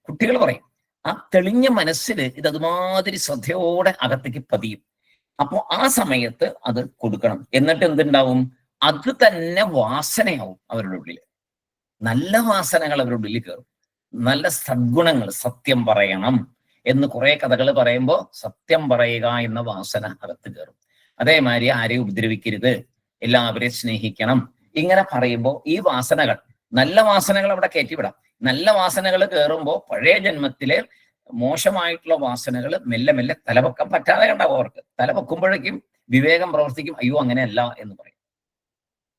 കുട്ടികൾ പറയും. ആ തെളിഞ്ഞ മനസ്സിൽ ഇത് അതുമാതിരി ശ്രദ്ധയോടെ അകത്തേക്ക് പതിയും. അപ്പോ ആ സമയത്ത് അത് കൊടുക്കണം. എന്നിട്ട് എന്തുണ്ടാവും? അത് തന്നെ വാസനയാവും അവരുടെ ഉള്ളിൽ. നല്ല വാസനകൾ അവരുടെ ഉള്ളിൽ കയറും. നല്ല സദ്ഗുണങ്ങൾ, സത്യം പറയണം എന്ന് കുറെ കഥകൾ പറയുമ്പോൾ സത്യം പറയുക എന്ന വാസന അകത്ത് കയറും. അതേമാതിരി ആരെയും ഉപദ്രവിക്കരുത്, എല്ലാവരെയും സ്നേഹിക്കണം, ഇങ്ങനെ പറയുമ്പോൾ ഈ വാസനകൾ, നല്ല വാസനകൾ അവിടെ കയറ്റിവിടാം. നല്ല വാസനകൾ കയറുമ്പോൾ പഴയ ജന്മത്തിലെ മോശമായിട്ടുള്ള വാസനകൾ മെല്ലെ മെല്ലെ തലപൊക്കാൻ പറ്റാതെ ഉണ്ടാവും. അവർക്ക് തലപൊക്കുമ്പോഴേക്കും വിവേകം പ്രവർത്തിക്കും, അയ്യോ അങ്ങനെയല്ല എന്ന് പറയും.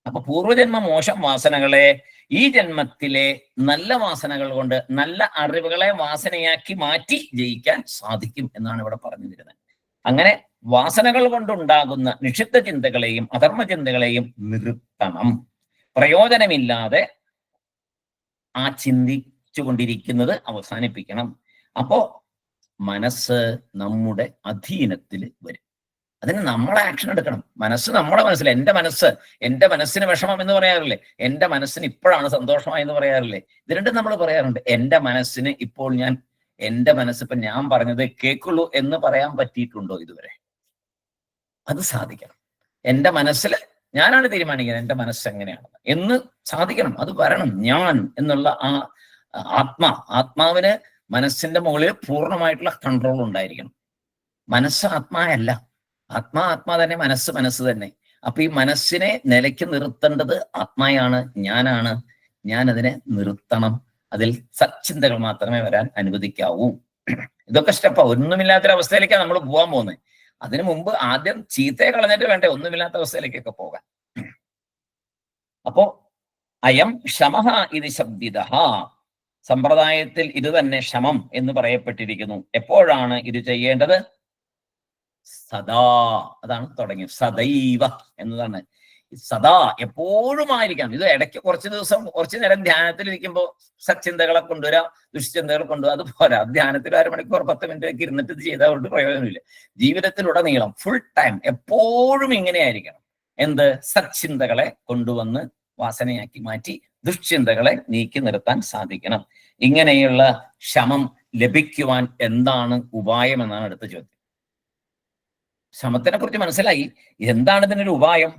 അപ്പൊ പൂർവ്വജന്മ മോശം വാസനകളെ ഈ ജന്മത്തിലെ നല്ല വാസനകൾ കൊണ്ട്, നല്ല അറിവുകളെ വാസനയാക്കി മാറ്റി ജയിക്കാൻ സാധിക്കും എന്നാണ് ഇവിടെ പറഞ്ഞു തരുന്നത്. അങ്ങനെ വാസനകൾ കൊണ്ടുണ്ടാകുന്ന നിഷിദ്ധ ചിന്തകളെയും അധർമ്മ ചിന്തകളെയും നിർത്തണം. പ്രയോജനമില്ലാതെ ആ ചിന്തിച്ചു കൊണ്ടിരിക്കുന്നത് അവസാനിപ്പിക്കണം. അപ്പോ മനസ്സ് നമ്മുടെ അധീനത്തിൽ വരും. അതിന് നമ്മൾ ആക്ഷൻ എടുക്കണം. മനസ്സ് നമ്മുടെ മനസ്സിൽ, എന്റെ മനസ്സിന് വിഷമം എന്ന് പറയാറില്ലേ, എന്റെ മനസ്സിന് ഇപ്പോഴാണ് സന്തോഷമായി എന്ന് പറയാറില്ലേ, ഇത് രണ്ടും നമ്മൾ പറയാറുണ്ട്. എന്റെ മനസ്സിന് ഇപ്പോൾ എന്റെ മനസ്സിപ്പം ഞാൻ പറഞ്ഞത് കേൾക്കുള്ളൂ എന്ന് പറയാൻ പറ്റിയിട്ടുണ്ടോ ഇതുവരെ? അത് സാധിക്കണം. എന്റെ മനസ്സിൽ ഞാനാണ് തീരുമാനിക്കുന്നത് എന്റെ മനസ്സ് എങ്ങനെയാണെന്ന് എന്ന് സാധിക്കണം. അത് വരണം. ഞാൻ എന്നുള്ള ആ ആത്മാവിന് മനസ്സിന്റെ മുകളിൽ പൂർണ്ണമായിട്ടുള്ള കൺട്രോൾ ഉണ്ടായിരിക്കണം. മനസ്സ് ആത്മാവല്ല, ആത്മാ തന്നെ, മനസ്സ് തന്നെ. അപ്പൊ ഈ മനസ്സിനെ നിലയ്ക്ക് നിർത്തേണ്ടത് ആത്മായാണ്, ഞാനാണ്. ഞാൻ അതിനെ നിർത്തണം. അതിൽ സച്ചിന്തകൾ മാത്രമേ വരാൻ അനുവദിക്കാവൂ. ഇതൊക്കെ സ്റ്റെപ്പാ. ഒന്നുമില്ലാത്തൊരവസ്ഥയിലേക്കാണ് നമ്മൾ പോകാൻ പോകുന്നത്. അതിനു മുമ്പ് ആദ്യം ചീത്തയെ കളഞ്ഞിട്ട് വേണ്ടേ ഒന്നുമില്ലാത്ത അവസ്ഥയിലേക്കൊക്കെ പോകാൻ. അപ്പോ അയം ശമഃ ഇത് ശബ്ദിത. സമ്പ്രദായത്തിൽ ഇത് തന്നെ ശമം എന്ന് പറയപ്പെട്ടിരിക്കുന്നു. എപ്പോഴാണ് ഇത് ചെയ്യേണ്ടത്? സദാ. അതാണ് തുടങ്ങിയത്. സദൈവ എന്നതാണ്. സദാ എപ്പോഴും ആയിരിക്കണം. ഇത് ഇടയ്ക്ക് കുറച്ചു നേരം ധ്യാനത്തിലിരിക്കുമ്പോൾ സച്ചിന്തകളെ കൊണ്ടുവരാം, ദുഷ്ചിന്തകൾ കൊണ്ടുവരാം, അത് പോരാ. ധ്യാനത്തിൽ 1 മണിക്കൂർ 10 മിനിറ്റ് ഇരുന്നിട്ട് ഇത് ചെയ്താൽ കൊണ്ട് പ്രയോജനമില്ല. ജീവിതത്തിലുടനീളം ഫുൾ ടൈം എപ്പോഴും ഇങ്ങനെയായിരിക്കണം. എന്ത്? സച്ചിന്തകളെ കൊണ്ടുവന്ന് വാസനയാക്കി മാറ്റി ദുഷ്ചിന്തകളെ നീക്കി നിർത്താൻ സാധിക്കണം. ഇങ്ങനെയുള്ള ശമം ലഭിക്കുവാൻ എന്താണ് ഉപായം എന്നാണ് അടുത്ത ചോദ്യം. ശമത്തിനെ കുറിച്ച് മനസ്സിലായി. എന്താണ് ഇതിനൊരു ഉപായം?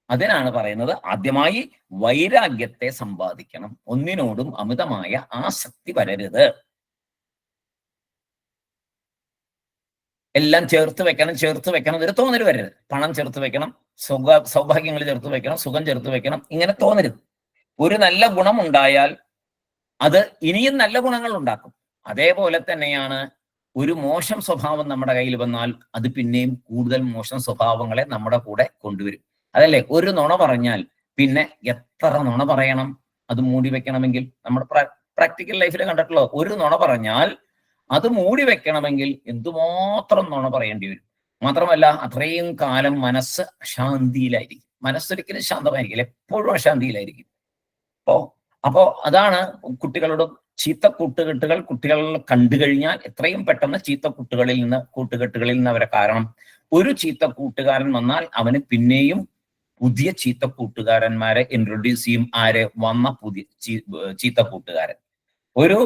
അതിനാണ് പറയുന്നത്, ആദ്യമായി വൈരാഗ്യത്തെ സമ്പാദിക്കണം. ഒന്നിനോടും അമിതമായ ആസക്തി വരരുത്. എല്ലാം ചേർത്ത് വെക്കണം ഒരു തോന്നൽ വരരുത്. പണം ചേർത്ത് വെക്കണം, സൗഭാഗ്യങ്ങൾ ചേർത്ത് വെക്കണം, സുഖം ചേർത്ത് വെക്കണം, ഇങ്ങനെ തോന്നരുത്. ഒരു നല്ല ഗുണം ഉണ്ടായാൽ അത് ഇനിയും നല്ല ഗുണങ്ങൾ ഉണ്ടാക്കും. അതേപോലെ തന്നെയാണ് ഒരു മോശം സ്വഭാവം നമ്മുടെ കയ്യിൽ വന്നാൽ അത് പിന്നെയും കൂടുതൽ മോശം സ്വഭാവങ്ങളെ നമ്മുടെ കൂടെ കൊണ്ടുവരും. അതല്ലേ, ഒരു നുണ പറഞ്ഞാൽ പിന്നെ എത്ര നുണ പറയണം അത് മൂടി വെക്കണമെങ്കിൽ? നമ്മുടെ പ്രാക്ടിക്കൽ ലൈഫിൽ കണ്ടിട്ടുള്ള, ഒരു നുണ പറഞ്ഞാൽ അത് മൂടി വെക്കണമെങ്കിൽ എന്തുമാത്രം നുണ പറയേണ്ടി വരും. മാത്രമല്ല അത്രയും കാലം മനസ്സ് അശാന്തിയിലായിരിക്കും. മനസ്സൊരിക്കലും ശാന്തമായിരിക്കില്ല, എപ്പോഴും അശാന്തിയിലായിരിക്കും. അപ്പോ അതാണ് കുട്ടികളോട് ചീത്ത കൂട്ടുകെട്ടുകൾ കുട്ടികൾ കണ്ടു കഴിഞ്ഞാൽ എത്രയും പെട്ടെന്ന് ചീത്ത കൂട്ടുകെട്ടുകളിൽ നിന്ന് അവരെ കാരണം. ഒരു ചീത്ത കൂട്ടുകാരൻ വന്നാൽ അവന് പിന്നെയും പുതിയ ചീത്ത കൂട്ടുകാരന്മാരെ ഇൻട്രൊഡ്യൂസ് ചെയ്യും. ആരെ? വന്ന പുതിയ ചീത്ത കൂട്ടുകാരൻ. ഒരു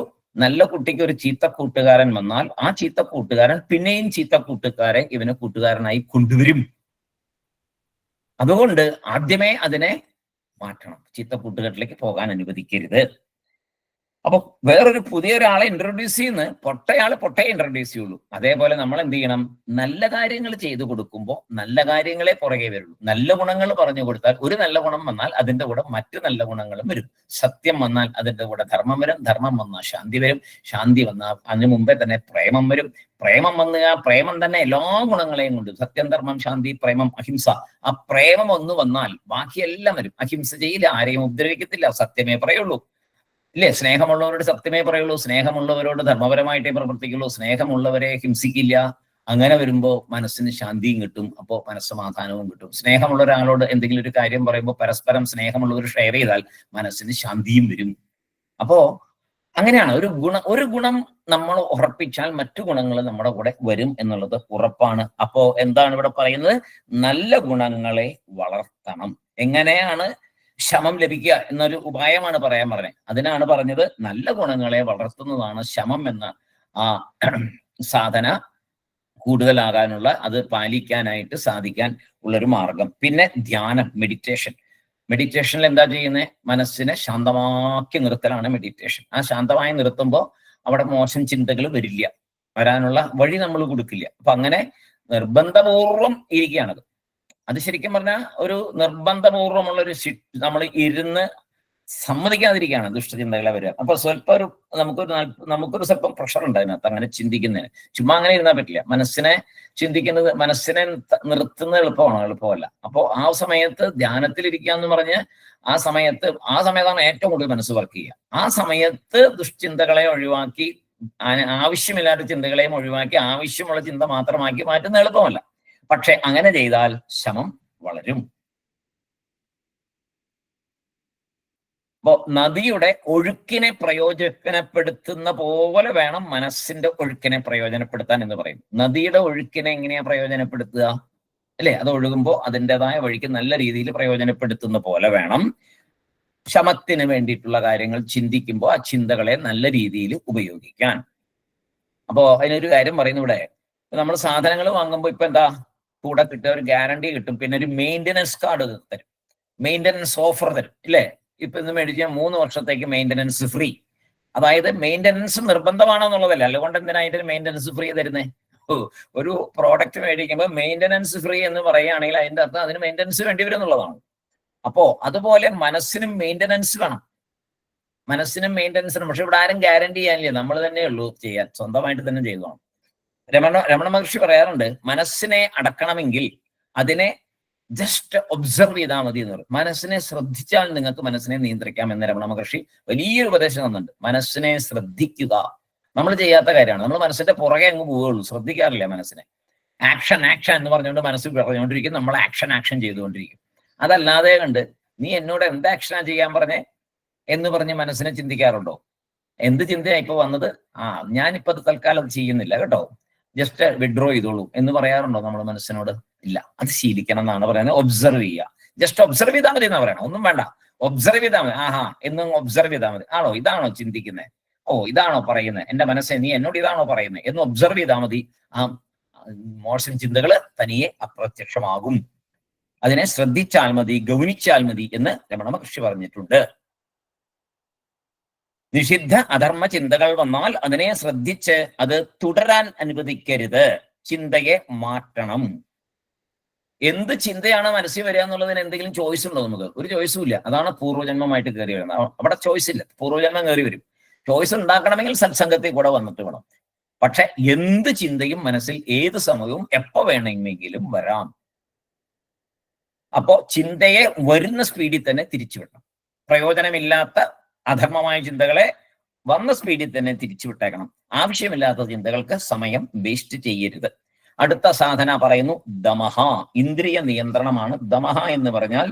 നല്ല കുട്ടിക്ക് ഒരു ചീത്ത കൂട്ടുകാരൻ വന്നാൽ ആ ചീത്ത കൂട്ടുകാരൻ പിന്നെയും ചീത്ത കൂട്ടുകാരെ ഇവന് കൂട്ടുകാരനായി കൊണ്ടുവരും. അതുകൊണ്ട് ആദ്യമേ അതിനെ മാറ്റണം. ചീത്ത കൂട്ടുകെട്ടിലേക്ക് പോകാൻ അനുവദിക്കരുത്. അപ്പൊ വേറൊരു പുതിയൊരാളെ ഇൻട്രൊഡ്യൂസ് ചെയ്യുന്ന പൊട്ടയാള് പൊട്ടയെ ഇൻട്രൊഡ്യൂസ് ചെയ്യുള്ളൂ. അതേപോലെ നമ്മൾ എന്ത് ചെയ്യണം? നല്ല കാര്യങ്ങൾ ചെയ്തു കൊടുക്കുമ്പോൾ നല്ല കാര്യങ്ങളെ പുറകെ വരുള്ളൂ. നല്ല ഗുണങ്ങൾ പറഞ്ഞു കൊടുത്താൽ ഒരു നല്ല ഗുണം വന്നാൽ അതിന്റെ കൂടെ മറ്റു നല്ല ഗുണങ്ങളും വരും. സത്യം വന്നാൽ അതിന്റെ കൂടെ ധർമ്മം വരും. ധർമ്മം വന്നാൽ ശാന്തി വരും. ശാന്തി വന്നാൽ അതിനു മുമ്പേ തന്നെ പ്രേമം വരും. പ്രേമം വന്ന് ആ പ്രേമം തന്നെ എല്ലാ ഗുണങ്ങളെയും കൊണ്ട് സത്യം, ധർമ്മം, ശാന്തി, പ്രേമം, അഹിംസ, ആ പ്രേമം ഒന്ന് വന്നാൽ ബാക്കിയെല്ലാം വരും. അഹിംസ ചെയ്യില്ല, ആരെയും ഉപദ്രവിക്കത്തില്ല, സത്യമേ പറയുള്ളൂ. ഇല്ലേ? സ്നേഹമുള്ളവരോട് സത്യമേ പറയുള്ളൂ, സ്നേഹമുള്ളവരോട് ധർമ്മപരമായിട്ടേ പ്രവർത്തിക്കുള്ളൂ, സ്നേഹമുള്ളവരെ ഹിംസിക്കില്ല. അങ്ങനെ വരുമ്പോ മനസ്സിന് ശാന്തിയും കിട്ടും, അപ്പോൾ മനസ്സമാധാനവും കിട്ടും. സ്നേഹമുള്ള ഒരാളോട് എന്തെങ്കിലും ഒരു കാര്യം പറയുമ്പോൾ പരസ്പരം സ്നേഹമുള്ളവർ ഷെയർ ചെയ്താൽ മനസ്സിന് ശാന്തിയും വരും. അപ്പോ അങ്ങനെയാണ് ഒരു ഗുണം നമ്മൾ ഉറപ്പിച്ചാൽ മറ്റു ഗുണങ്ങൾ നമ്മുടെ കൂടെ വരും എന്നുള്ളത് ഉറപ്പാണ്. അപ്പോ എന്താണ് ഇവിടെ പറയുന്നത്? നല്ല ഗുണങ്ങളെ വളർത്തണം. എങ്ങനെയാണ് ശമം ലഭിക്കുക എന്നൊരു ഉപായമാണ് പറയാൻ പറഞ്ഞത്. അതിനാണ് പറഞ്ഞത് നല്ല ഗുണങ്ങളെ വളർത്തുന്നതാണ് ശമം എന്ന ആ സാധന കൂടുതലാകാനുള്ള, അത് പാലിക്കാനായിട്ട് സാധിക്കാൻ ഉള്ളൊരു മാർഗം. പിന്നെ ധ്യാനം, മെഡിറ്റേഷനിൽ എന്താ ചെയ്യുന്നത്? മനസ്സിനെ ശാന്തമാക്കി നിർത്തലാണ് മെഡിറ്റേഷൻ. ആ ശാന്തമായി നിർത്തുമ്പോൾ അവിടെ മോശം ചിന്തകൾ വരില്ല, വരാനുള്ള വഴി നമ്മൾ കൊടുക്കില്ല. അപ്പൊ അങ്ങനെ നിർബന്ധപൂർവം ഇരിക്കുകയാണത്. അത് ശരിക്കും പറഞ്ഞാൽ ഒരു നിർബന്ധപൂർവമുള്ള ഒരു നമ്മൾ ഇരുന്ന് സമ്മതിക്കാതിരിക്കുകയാണ് ദുഷ്ടചിന്തകളെ വരിക. അപ്പൊ സ്വല്പം നമുക്കൊരു സ്വല്പം പ്രഷർ ഉണ്ട് അതിനകത്ത് അങ്ങനെ ചിന്തിക്കുന്നതിന്. ചുമ്മാ അങ്ങനെ ഇരുന്നാൽ പറ്റില്ല. മനസ്സിനെ ചിന്തിക്കുന്നത്, മനസ്സിനെ നിർത്തുന്നത് എളുപ്പമല്ല. അപ്പോ ആ സമയത്ത് ധ്യാനത്തിലിരിക്കുക എന്ന് പറഞ്ഞ് ആ സമയത്താണ് ഏറ്റവും കൂടുതൽ മനസ്സ് വർക്ക് ചെയ്യുക. ആ സമയത്ത് ദുഷ്ചിന്തകളെ ഒഴിവാക്കി, ആവശ്യമില്ലാത്ത ചിന്തകളെയും ഒഴിവാക്കി ആവശ്യമുള്ള ചിന്ത മാത്രമാക്കി മാറ്റുന്ന എളുപ്പമല്ല. പക്ഷെ അങ്ങനെ ചെയ്താൽ ശമം വളരും. അപ്പോ നദിയുടെ ഒഴുക്കിനെ പ്രയോജനപ്പെടുത്തുന്ന പോലെ വേണം മനസ്സിന്റെ ഒഴുക്കിനെ പ്രയോജനപ്പെടുത്താൻ എന്ന് പറയും. നദിയുടെ ഒഴുക്കിനെ എങ്ങനെയാ പ്രയോജനപ്പെടുത്തുക? അല്ലെ? അത് ഒഴുകുമ്പോൾ അതിൻ്റെതായ വഴിക്ക് നല്ല രീതിയിൽ പ്രയോജനപ്പെടുത്തുന്ന പോലെ വേണം ശമത്തിന് വേണ്ടിയിട്ടുള്ള കാര്യങ്ങൾ ചിന്തിക്കുമ്പോൾ ആ ചിന്തകളെ നല്ല രീതിയിൽ ഉപയോഗിക്കാൻ. അപ്പോ അതിനൊരു കാര്യം പറയുന്നു ഇവിടെ. നമ്മൾ സാധനങ്ങൾ വാങ്ങുമ്പോൾ ഇപ്പൊ എന്താ കൂടെ കിട്ടുക? ഒരു ഗ്യാരണ്ടി കിട്ടും, പിന്നെ ഒരു മെയിൻ്റനൻസ് കാർഡ് തരും, മെയിൻ്റനൻസ് ഓഫർ തരും, ഇല്ലേ? ഇപ്പൊ ഇന്ന് മേടിച്ചാൽ 3 വർഷത്തേക്ക് മെയിൻ്റനൻസ് ഫ്രീ. അതായത് മെയിൻ്റനൻസ് നിർബന്ധമാണെന്നുള്ളതല്ല. അതുകൊണ്ട് എന്തിനായിട്ട് മെയിൻ്റനൻസ് ഫ്രീ തരുന്നേ? ഒരു പ്രോഡക്റ്റ് മേടിക്കുമ്പോൾ മെയിൻ്റനൻസ് ഫ്രീ എന്ന് പറയുകയാണെങ്കിൽ അതിന്റെ അർത്ഥം അതിന് മെയിൻ്റനൻസ് വേണ്ടി വരും എന്നുള്ളതാണ്. അപ്പോ അതുപോലെ മനസ്സിനും മെയിൻ്റനൻസ് വേണം. മനസ്സിനും മെയിൻ്റനൻസ് വേണം. പക്ഷെ ഇവിടെ ആരും ഗ്യാരണ്ടി ചെയ്യാനില്ല, നമ്മൾ തന്നെ ഉള്ളൂ ചെയ്യാൻ, സ്വന്തമായിട്ട് തന്നെ ചെയ്തോണം. രമണ മഹർഷി പറയാറുണ്ട്, മനസ്സിനെ അടക്കണമെങ്കിൽ അതിനെ ജസ്റ്റ് ഒബ്സർവ് ചെയ്താൽ മതി എന്ന് പറയും. മനസ്സിനെ ശ്രദ്ധിച്ചാൽ നിങ്ങൾക്ക് മനസ്സിനെ നിയന്ത്രിക്കാം എന്ന് രമണ മഹർഷി വലിയൊരു ഉപദേശം തന്നുണ്ട്. മനസ്സിനെ ശ്രദ്ധിക്കുക. നമ്മൾ ചെയ്യാത്ത കാര്യമാണ്. നമ്മൾ മനസ്സിന്റെ പുറകെ അങ്ങ് പോവുകയുള്ളൂ, ശ്രദ്ധിക്കാറില്ല മനസ്സിനെ. ആക്ഷൻ എന്ന് പറഞ്ഞുകൊണ്ട് മനസ്സിൽ പറഞ്ഞുകൊണ്ടിരിക്കും, നമ്മൾ ആക്ഷൻ ചെയ്തുകൊണ്ടിരിക്കും. അതല്ലാതെ കണ്ട് നീ എന്നോട് എന്ത് ആക്ഷനാ ചെയ്യാൻ പറഞ്ഞേ എന്ന് പറഞ്ഞ് മനസ്സിനെ ചിന്തിക്കാറുണ്ടോ? എന്ത് ചിന്തയാ ഇപ്പൊ വന്നത്? ഞാനിപ്പോ അത് തൽക്കാലം ചെയ്യുന്നില്ല കേട്ടോ, ജസ്റ്റ് വിഡ്രോ ചെയ്തോളൂ എന്ന് പറയാറുണ്ടോ നമ്മൾ മനസ്സിനോട്? ഇല്ല. അത് ശീലിക്കണം എന്നാണ് പറയുന്നത്. ഒബ്സർവ് ചെയ്യുക. ജസ്റ്റ് ഒബ്സർവ് ചെയ്താൽ മതി എന്നാ പറയണം. ഒന്നും വേണ്ട, ഒബ്സർവ് ചെയ്താൽ മതി. എന്നും ഒബ്സർവ് ചെയ്താൽ മതി. ഇതാണോ ചിന്തിക്കുന്നത്? ഇതാണോ പറയുന്നത്? എന്റെ മനസ്സെ, നീ എന്നോട് ഇതാണോ പറയുന്നത് എന്ന് ഒബ്സർവ് ചെയ്താൽ മതി. ആ മോശം ചിന്തകൾ തനിയെ അപ്രത്യക്ഷമാകും. അതിനെ ശ്രദ്ധിച്ചാൽ മതി, ഗൗനിച്ചാൽ മതി എന്ന് രമണ മഹർഷി പറഞ്ഞിട്ടുണ്ട്. നിഷിദ്ധ അധർമ്മ ചിന്തകൾ വന്നാൽ അതിനെ ശ്രദ്ധിച്ച് അത് തുടരാൻ അനുവദിക്കരുത്. ചിന്തയെ മാറ്റണം. എന്ത് ചിന്തയാണ് മനസ്സിൽ വരിക എന്നുള്ളതിന് എന്തെങ്കിലും ചോയ്സ് ഉണ്ടോ നമുക്ക്? ഒരു ചോയ്സും ഇല്ല. അതാണ് പൂർവ്വജന്മമായിട്ട് കയറി വരുന്നത്. അവിടെ ചോയ്സ് ഇല്ല, പൂർവ്വജന്മം കയറി വരും. ചോയ്സ് ഉണ്ടാക്കണമെങ്കിൽ സത്സംഗത്തിൽ കൂടെ വന്നിട്ട് വേണം. പക്ഷെ എന്ത് ചിന്തയും മനസ്സിൽ ഏത് സമയവും എപ്പോ വേണമെങ്കിലും വരാം. അപ്പോ ചിന്തയെ വരുന്ന സ്പീഡിൽ തന്നെ തിരിച്ചുവിടണം. പ്രയോജനമില്ലാത്ത അധർമ്മമായ ചിന്തകളെ വന്ന സ്പീഡിൽ തന്നെ തിരിച്ചുവിട്ടേക്കണം. ആവശ്യമില്ലാത്ത ചിന്തകൾക്ക് സമയം വേസ്റ്റ് ചെയ്യരുത്. അടുത്ത സാധന പറയുന്നു ദമഹ, ഇന്ദ്രിയ നിയന്ത്രണമാണ്. ദമഹ എന്ന് പറഞ്ഞാൽ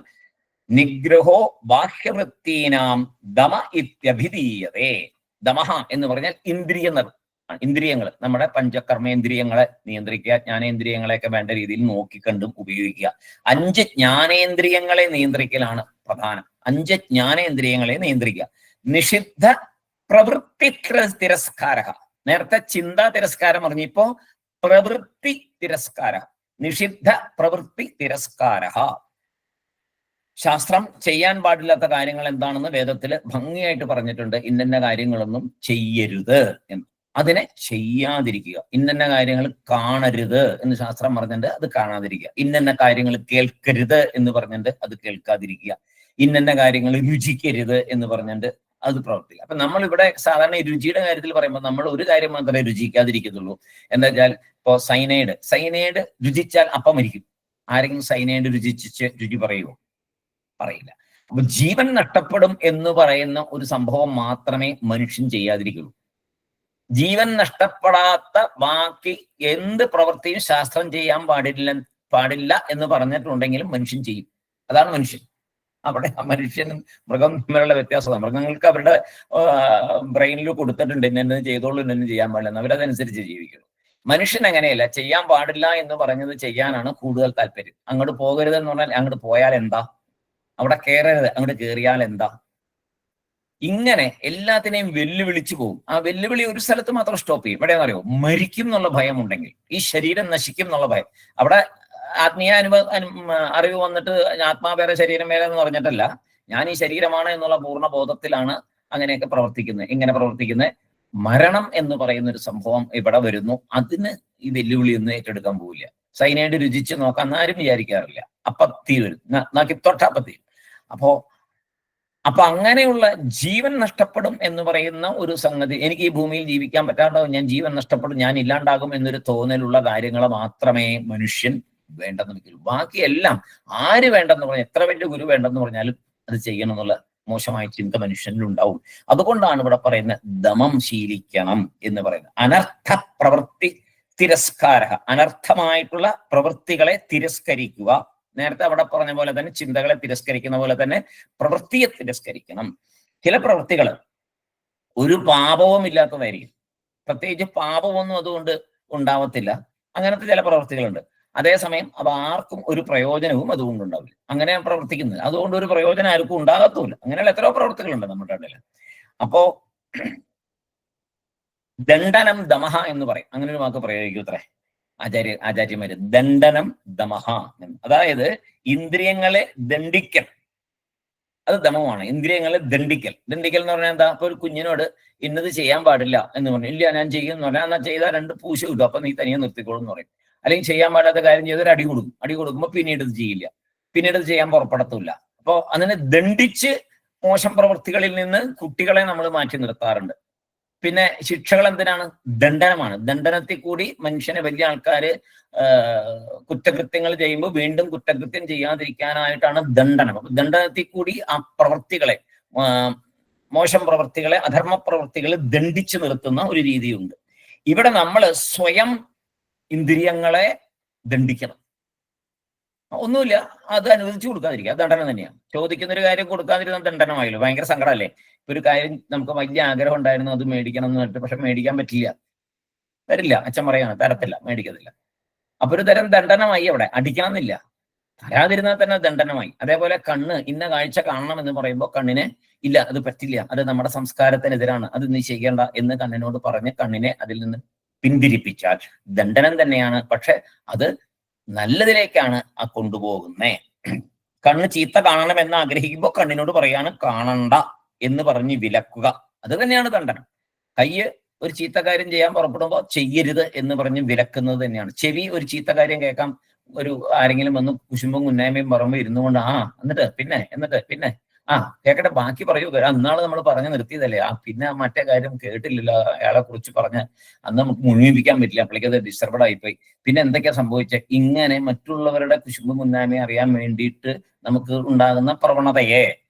നിഗ്രഹോ ബാഹ്യവൃത്തീനാം ദമ ഇത്യഭിധീയതേ. ദമഹ എന്ന് പറഞ്ഞാൽ ഇന്ദ്രിയങ്ങൾ, നമ്മുടെ പഞ്ചകർമ്മേന്ദ്രിയങ്ങളെ നിയന്ത്രിക്കുക. ജ്ഞാനേന്ദ്രിയങ്ങളെയൊക്കെ വേണ്ട രീതിയിൽ നോക്കിക്കണ്ടും ഉപയോഗിക്കുക. 5 ജ്ഞാനേന്ദ്രിയങ്ങളെ നിയന്ത്രിക്കലാണ് പ്രധാനം. 5 ജ്ഞാനേന്ദ്രിയങ്ങളെ നിയന്ത്രിക്കുക. നിഷിദ്ധ പ്രവൃത്തി തിരസ്കാര. നേരത്തെ ചിന്താ തിരസ്കാരം പറഞ്ഞു, ഇപ്പോ പ്രവൃത്തി തിരസ്കാര. നിഷിദ്ധ പ്രവൃത്തി തിരസ്കാര. ശാസ്ത്രം ചെയ്യാൻ പാടില്ലാത്ത കാര്യങ്ങൾ എന്താണെന്ന് വേദത്തിൽ ഭംഗിയായിട്ട് പറഞ്ഞിട്ടുണ്ട്. ഇന്ന കാര്യങ്ങളൊന്നും ചെയ്യരുത് എന്ന്. അതിനെ ചെയ്യാതിരിക്കുക. ഇന്ന കാര്യങ്ങൾ കാണരുത് എന്ന് ശാസ്ത്രം പറഞ്ഞിട്ട് അത് കാണാതിരിക്കുക. ഇന്ന കാര്യങ്ങൾ കേൾക്കരുത് എന്ന് പറഞ്ഞിട്ട് അത് കേൾക്കാതിരിക്കുക. ഇന്ന കാര്യങ്ങൾ രുചിക്കരുത് എന്ന് പറഞ്ഞിട്ട് അത് പ്രവർത്തിക്കുക. അപ്പൊ നമ്മളിവിടെ സാധാരണ രുചിയുടെ കാര്യത്തിൽ പറയുമ്പോൾ നമ്മൾ ഒരു കാര്യം മാത്രമേ രുചിക്കാതിരിക്കത്തുള്ളൂ. എന്താ വെച്ചാൽ ഇപ്പോ സൈനൈഡ് രുചിച്ചാൽ അപ്പം മരിക്കും. ആരെങ്കിലും സൈനൈഡ് രുചിച്ച് രുചി പറയുമോ? പറയില്ല. അപ്പൊ ജീവൻ നഷ്ടപ്പെടും എന്ന് പറയുന്ന ഒരു സംഭവം മാത്രമേ മനുഷ്യൻ ചെയ്യാതിരിക്കുള്ളൂ. ജീവൻ നഷ്ടപ്പെടാത്ത ബാക്കി എന്ത് പ്രവൃത്തിയും ശാസ്ത്രം ചെയ്യാൻ പാടില്ല എന്ന് പറഞ്ഞിട്ടുണ്ടെങ്കിലും മനുഷ്യൻ ചെയ്യും. അതാണ് മനുഷ്യൻ. അവിടെ മനുഷ്യനും മൃഗം തമ്മിലുള്ള വ്യത്യാസമാണ്. മൃഗങ്ങൾക്ക് അവരുടെ ബ്രെയിനിൽ കൊടുത്തിട്ടുണ്ട് ഇന്നു ചെയ്തോളൂ, ഇന്നു ചെയ്യാൻ പാടില്ല, അവരതനുസരിച്ച് ജീവിക്കുന്നു. മനുഷ്യൻ അങ്ങനെയല്ല. ചെയ്യാൻ പാടില്ല എന്ന് പറഞ്ഞത് ചെയ്യാനാണ് കൂടുതൽ താല്പര്യം. അങ്ങോട്ട് പോകരുത് എന്ന് പറഞ്ഞാൽ അങ്ങോട്ട് പോയാൽ എന്താ, അവിടെ കയറരുത്, അങ്ങോട്ട് കയറിയാൽ എന്താ, ഇങ്ങനെ എല്ലാത്തിനെയും വെല്ലുവിളിച്ചു പോകും. ആ വെല്ലുവിളി ഒരു സ്ഥലത്ത് മാത്രം സ്റ്റോപ്പ് ചെയ്യും. എവിടെയാണെന്ന് അറിയോ? മരിക്കും എന്നുള്ള ഭയം ഉണ്ടെങ്കിൽ, ഈ ശരീരം നശിക്കും എന്നുള്ള ഭയം. അവിടെ ആത്മീയ അറിവ് വന്നിട്ട് ആത്മാ വേറെ ശരീരം വേറെ എന്ന് പറഞ്ഞിട്ടല്ല, ഞാൻ ഈ ശരീരമാണ് എന്നുള്ള പൂർണ്ണ ബോധത്തിലാണ് അങ്ങനെയൊക്കെ പ്രവർത്തിക്കുന്നത്. ഇങ്ങനെ പ്രവർത്തിക്കുന്നത് മരണം എന്ന് പറയുന്ന ഒരു സംഭവം ഇവിടെ വരുന്നു. അതിന് ഈ വെല്ലുവിളി ഒന്നും ഏറ്റെടുക്കാൻ പോവില്ല. സൈനൈഡ് രുചിച്ച് നോക്കാൻ ആരും വിചാരിക്കാറില്ല. അപ്പത്തി വരും, നാക്കി തൊട്ടപ്പത്തി. അപ്പൊ അങ്ങനെയുള്ള ജീവൻ നഷ്ടപ്പെടും എന്ന് പറയുന്ന ഒരു സംഗതി, എനിക്ക് ഈ ഭൂമിയിൽ ജീവിക്കാൻ പറ്റാണ്ടാവും, ഞാൻ ജീവൻ നഷ്ടപ്പെടും, ഞാൻ ഇല്ലാണ്ടാകും എന്നൊരു തോന്നലുള്ള കാര്യങ്ങൾ മാത്രമേ മനുഷ്യൻ വേണ്ടെന്ന് വെക്കുള്ളൂ. ബാക്കിയെല്ലാം ആര് വേണ്ടെന്ന് പറഞ്ഞാൽ, എത്ര വലിയ ഗുരു വേണ്ടെന്ന് പറഞ്ഞാലും അത് ചെയ്യണം എന്നുള്ള മോശമായ ചിന്ത മനുഷ്യനിലുണ്ടാവും. അതുകൊണ്ടാണ് ഇവിടെ പറയുന്നത് ദമം ശീലിക്കണം എന്ന് പറയുന്നത്. അനർത്ഥ പ്രവൃത്തി തിരസ്കാര, അനർത്ഥമായിട്ടുള്ള പ്രവൃത്തികളെ തിരസ്കരിക്കുക. നേരത്തെ അവിടെ പറഞ്ഞ പോലെ തന്നെ ചിന്തകളെ തിരസ്കരിക്കുന്ന പോലെ തന്നെ പ്രവൃത്തിയെ തിരസ്കരിക്കണം. ചില പ്രവൃത്തികൾ ഒരു പാപവും ഇല്ലാത്തതായിരിക്കും. പ്രത്യേകിച്ച് പാപമൊന്നും അതുകൊണ്ട് ഉണ്ടാവത്തില്ല. അങ്ങനത്തെ ചില പ്രവൃത്തികളുണ്ട്. അതേസമയം അത് ആർക്കും ഒരു പ്രയോജനവും അതുകൊണ്ട് ഉണ്ടാവില്ല. അങ്ങനെയാണ് പ്രവർത്തിക്കുന്നത്. അതുകൊണ്ട് ഒരു പ്രയോജനം ആർക്കും ഉണ്ടാകത്തുമില്ല. അങ്ങനെയുള്ള എത്രയോ പ്രവൃത്തികളുണ്ട് നമ്മുടെ ഇടയിൽ. അപ്പോ ദണ്ഡനം ദമഹ എന്ന് പറയും. അങ്ങനെ ഒരു വാക്ക് പ്രയോഗിക്കൂത്രേ ആചാര്യന്മാര്. ദണ്ഡനം ദമഹ, അതായത് ഇന്ദ്രിയങ്ങളെ ദണ്ഡിക്കൽ, അത് ദമമാണ്. ഇന്ദ്രിയങ്ങളെ ദണ്ഡിക്കൽ എന്ന് പറഞ്ഞാൽ എന്താ? അപ്പൊ ഒരു കുഞ്ഞിനോട് ഇന്നത് ചെയ്യാൻ പാടില്ല എന്ന് പറഞ്ഞു, ഇല്ല ഞാൻ ചെയ്യും എന്ന് പറഞ്ഞാൽ, എന്നാ ചെയ്താൽ 2 പൂശ കിട്ടും, അപ്പൊ നീ തനിയെ നിർത്തിക്കോളും എന്ന് പറയും. അല്ലെങ്കിൽ ചെയ്യാൻ പാടാത്ത കാര്യം ചെയ്തൊരു അടി കൊടുക്കും. അടി കൊടുക്കുമ്പോൾ പിന്നീട് ഇത് ചെയ്യില്ല, പിന്നീട് ഇത് ചെയ്യാൻ പുറപ്പെടത്തില്ല. അപ്പോൾ അതിനെ ദണ്ഡിച്ച് മോശം പ്രവൃത്തികളിൽ നിന്ന് കുട്ടികളെ നമ്മൾ മാറ്റി നിർത്താറുണ്ട്. പിന്നെ ശിക്ഷകൾ എന്തിനാണ്? ദണ്ഡനമാണ്. ദണ്ഡനത്തിൽ കൂടി മനുഷ്യനെ വലിയ ആൾക്കാര് കുറ്റകൃത്യങ്ങൾ ചെയ്യുമ്പോൾ വീണ്ടും കുറ്റകൃത്യം ചെയ്യാതിരിക്കാനായിട്ടാണ് ദണ്ഡനം. ദണ്ഡനത്തിൽ കൂടി ആ പ്രവൃത്തികളെ, മോശം പ്രവൃത്തികളെ, അധർമ്മ പ്രവൃത്തികളെ ദണ്ഡിച്ചു നിർത്തുന്ന ഒരു രീതിയുണ്ട്. ഇവിടെ നമ്മൾ സ്വയം ഇന്ദ്രിയങ്ങളെ ദണ്ഡിക്കണം. ഒന്നുമില്ല, അത് അനുവദിച്ചു കൊടുക്കാതിരിക്കുക, ദണ്ഡനം തന്നെയാണ്. ചോദിക്കുന്ന ഒരു കാര്യം കൊടുക്കാതിരുന്ന ദണ്ഡനമായല്ലോ. ഭയങ്കര സങ്കടമല്ലേ? ഒരു കാര്യം നമുക്ക് വലിയ ആഗ്രഹം ഉണ്ടായിരുന്നു, അത് മേടിക്കണം എന്ന് പറഞ്ഞിട്ട് പക്ഷെ മേടിക്കാൻ പറ്റില്ല, തരില്ല, അച്ഛൻ പറയാണ് തരത്തില്ല, മേടിക്കത്തില്ല. അപ്പൊ ഒരു തരം ദണ്ഡനമായി. അവിടെ അടിക്കണം എന്നില്ല, തരാതിരുന്നാൽ തന്നെ ദണ്ഡനമായി. അതേപോലെ കണ്ണ് ഇന്ന കാഴ്ച കാണണം എന്ന് പറയുമ്പോൾ കണ്ണിനെ ഇല്ല, അത് പറ്റില്ല, അത് നമ്മുടെ സംസ്കാരത്തിനെതിരാണ്, അത് നീ ചെയ്യേണ്ട എന്ന് കണ്ണിനോട് പറഞ്ഞ് കണ്ണിനെ അതിൽ നിന്ന് പിന്തിരിപ്പിച്ചാൽ ദണ്ഡനം തന്നെയാണ്. പക്ഷെ അത് നല്ലതിലേക്കാണ് ആ കൊണ്ടുപോകുന്നേ. കണ്ണ് ചീത്ത കാണണം എന്ന് ആഗ്രഹിക്കുമ്പോൾ കണ്ണിനോട് പറയാണ് കാണണ്ട എന്ന് പറഞ്ഞ് വിലക്കുക. അത് തന്നെയാണ് ദണ്ഡനം. കയ്യ് ഒരു ചീത്ത കാര്യം ചെയ്യാൻ പുറപ്പെടുമ്പോൾ ചെയ്യരുത് എന്ന് പറഞ്ഞ് വിലക്കുന്നത് തന്നെയാണ്. ചെവി ഒരു ചീത്ത കാര്യം കേൾക്കാം, ഒരു ആരെങ്കിലും വന്ന് കുശുമ്പും കുന്നായ്മയും പറയുമ്പോൾ ഇരുന്നുകൊണ്ട് എന്നിട്ട് പിന്നെ കേക്കട്ടെ ബാക്കി പറയൂ, അന്നാള് നമ്മൾ പറഞ്ഞു നിർത്തിയതല്ലേ, പിന്നെ മറ്റേ കാര്യം കേട്ടില്ലല്ലോ, അയാളെ കുറിച്ച് പറഞ്ഞ് അന്ന് നമുക്ക് മുഴുമിപ്പിക്കാൻ പറ്റില്ല, അപ്പോഴേക്ക് അത് ഡിസ്റ്റർബഡ് ആയിപ്പോയി, പിന്നെ എന്തൊക്കെയാ സംഭവിച്ചത്, ഇങ്ങനെ മറ്റുള്ളവരുടെ കുശുമ്പും കുന്നായ്മയും അറിയാൻ വേണ്ടിയിട്ട് നമുക്ക് ഉണ്ടാകുന്ന പ്രവണതയെ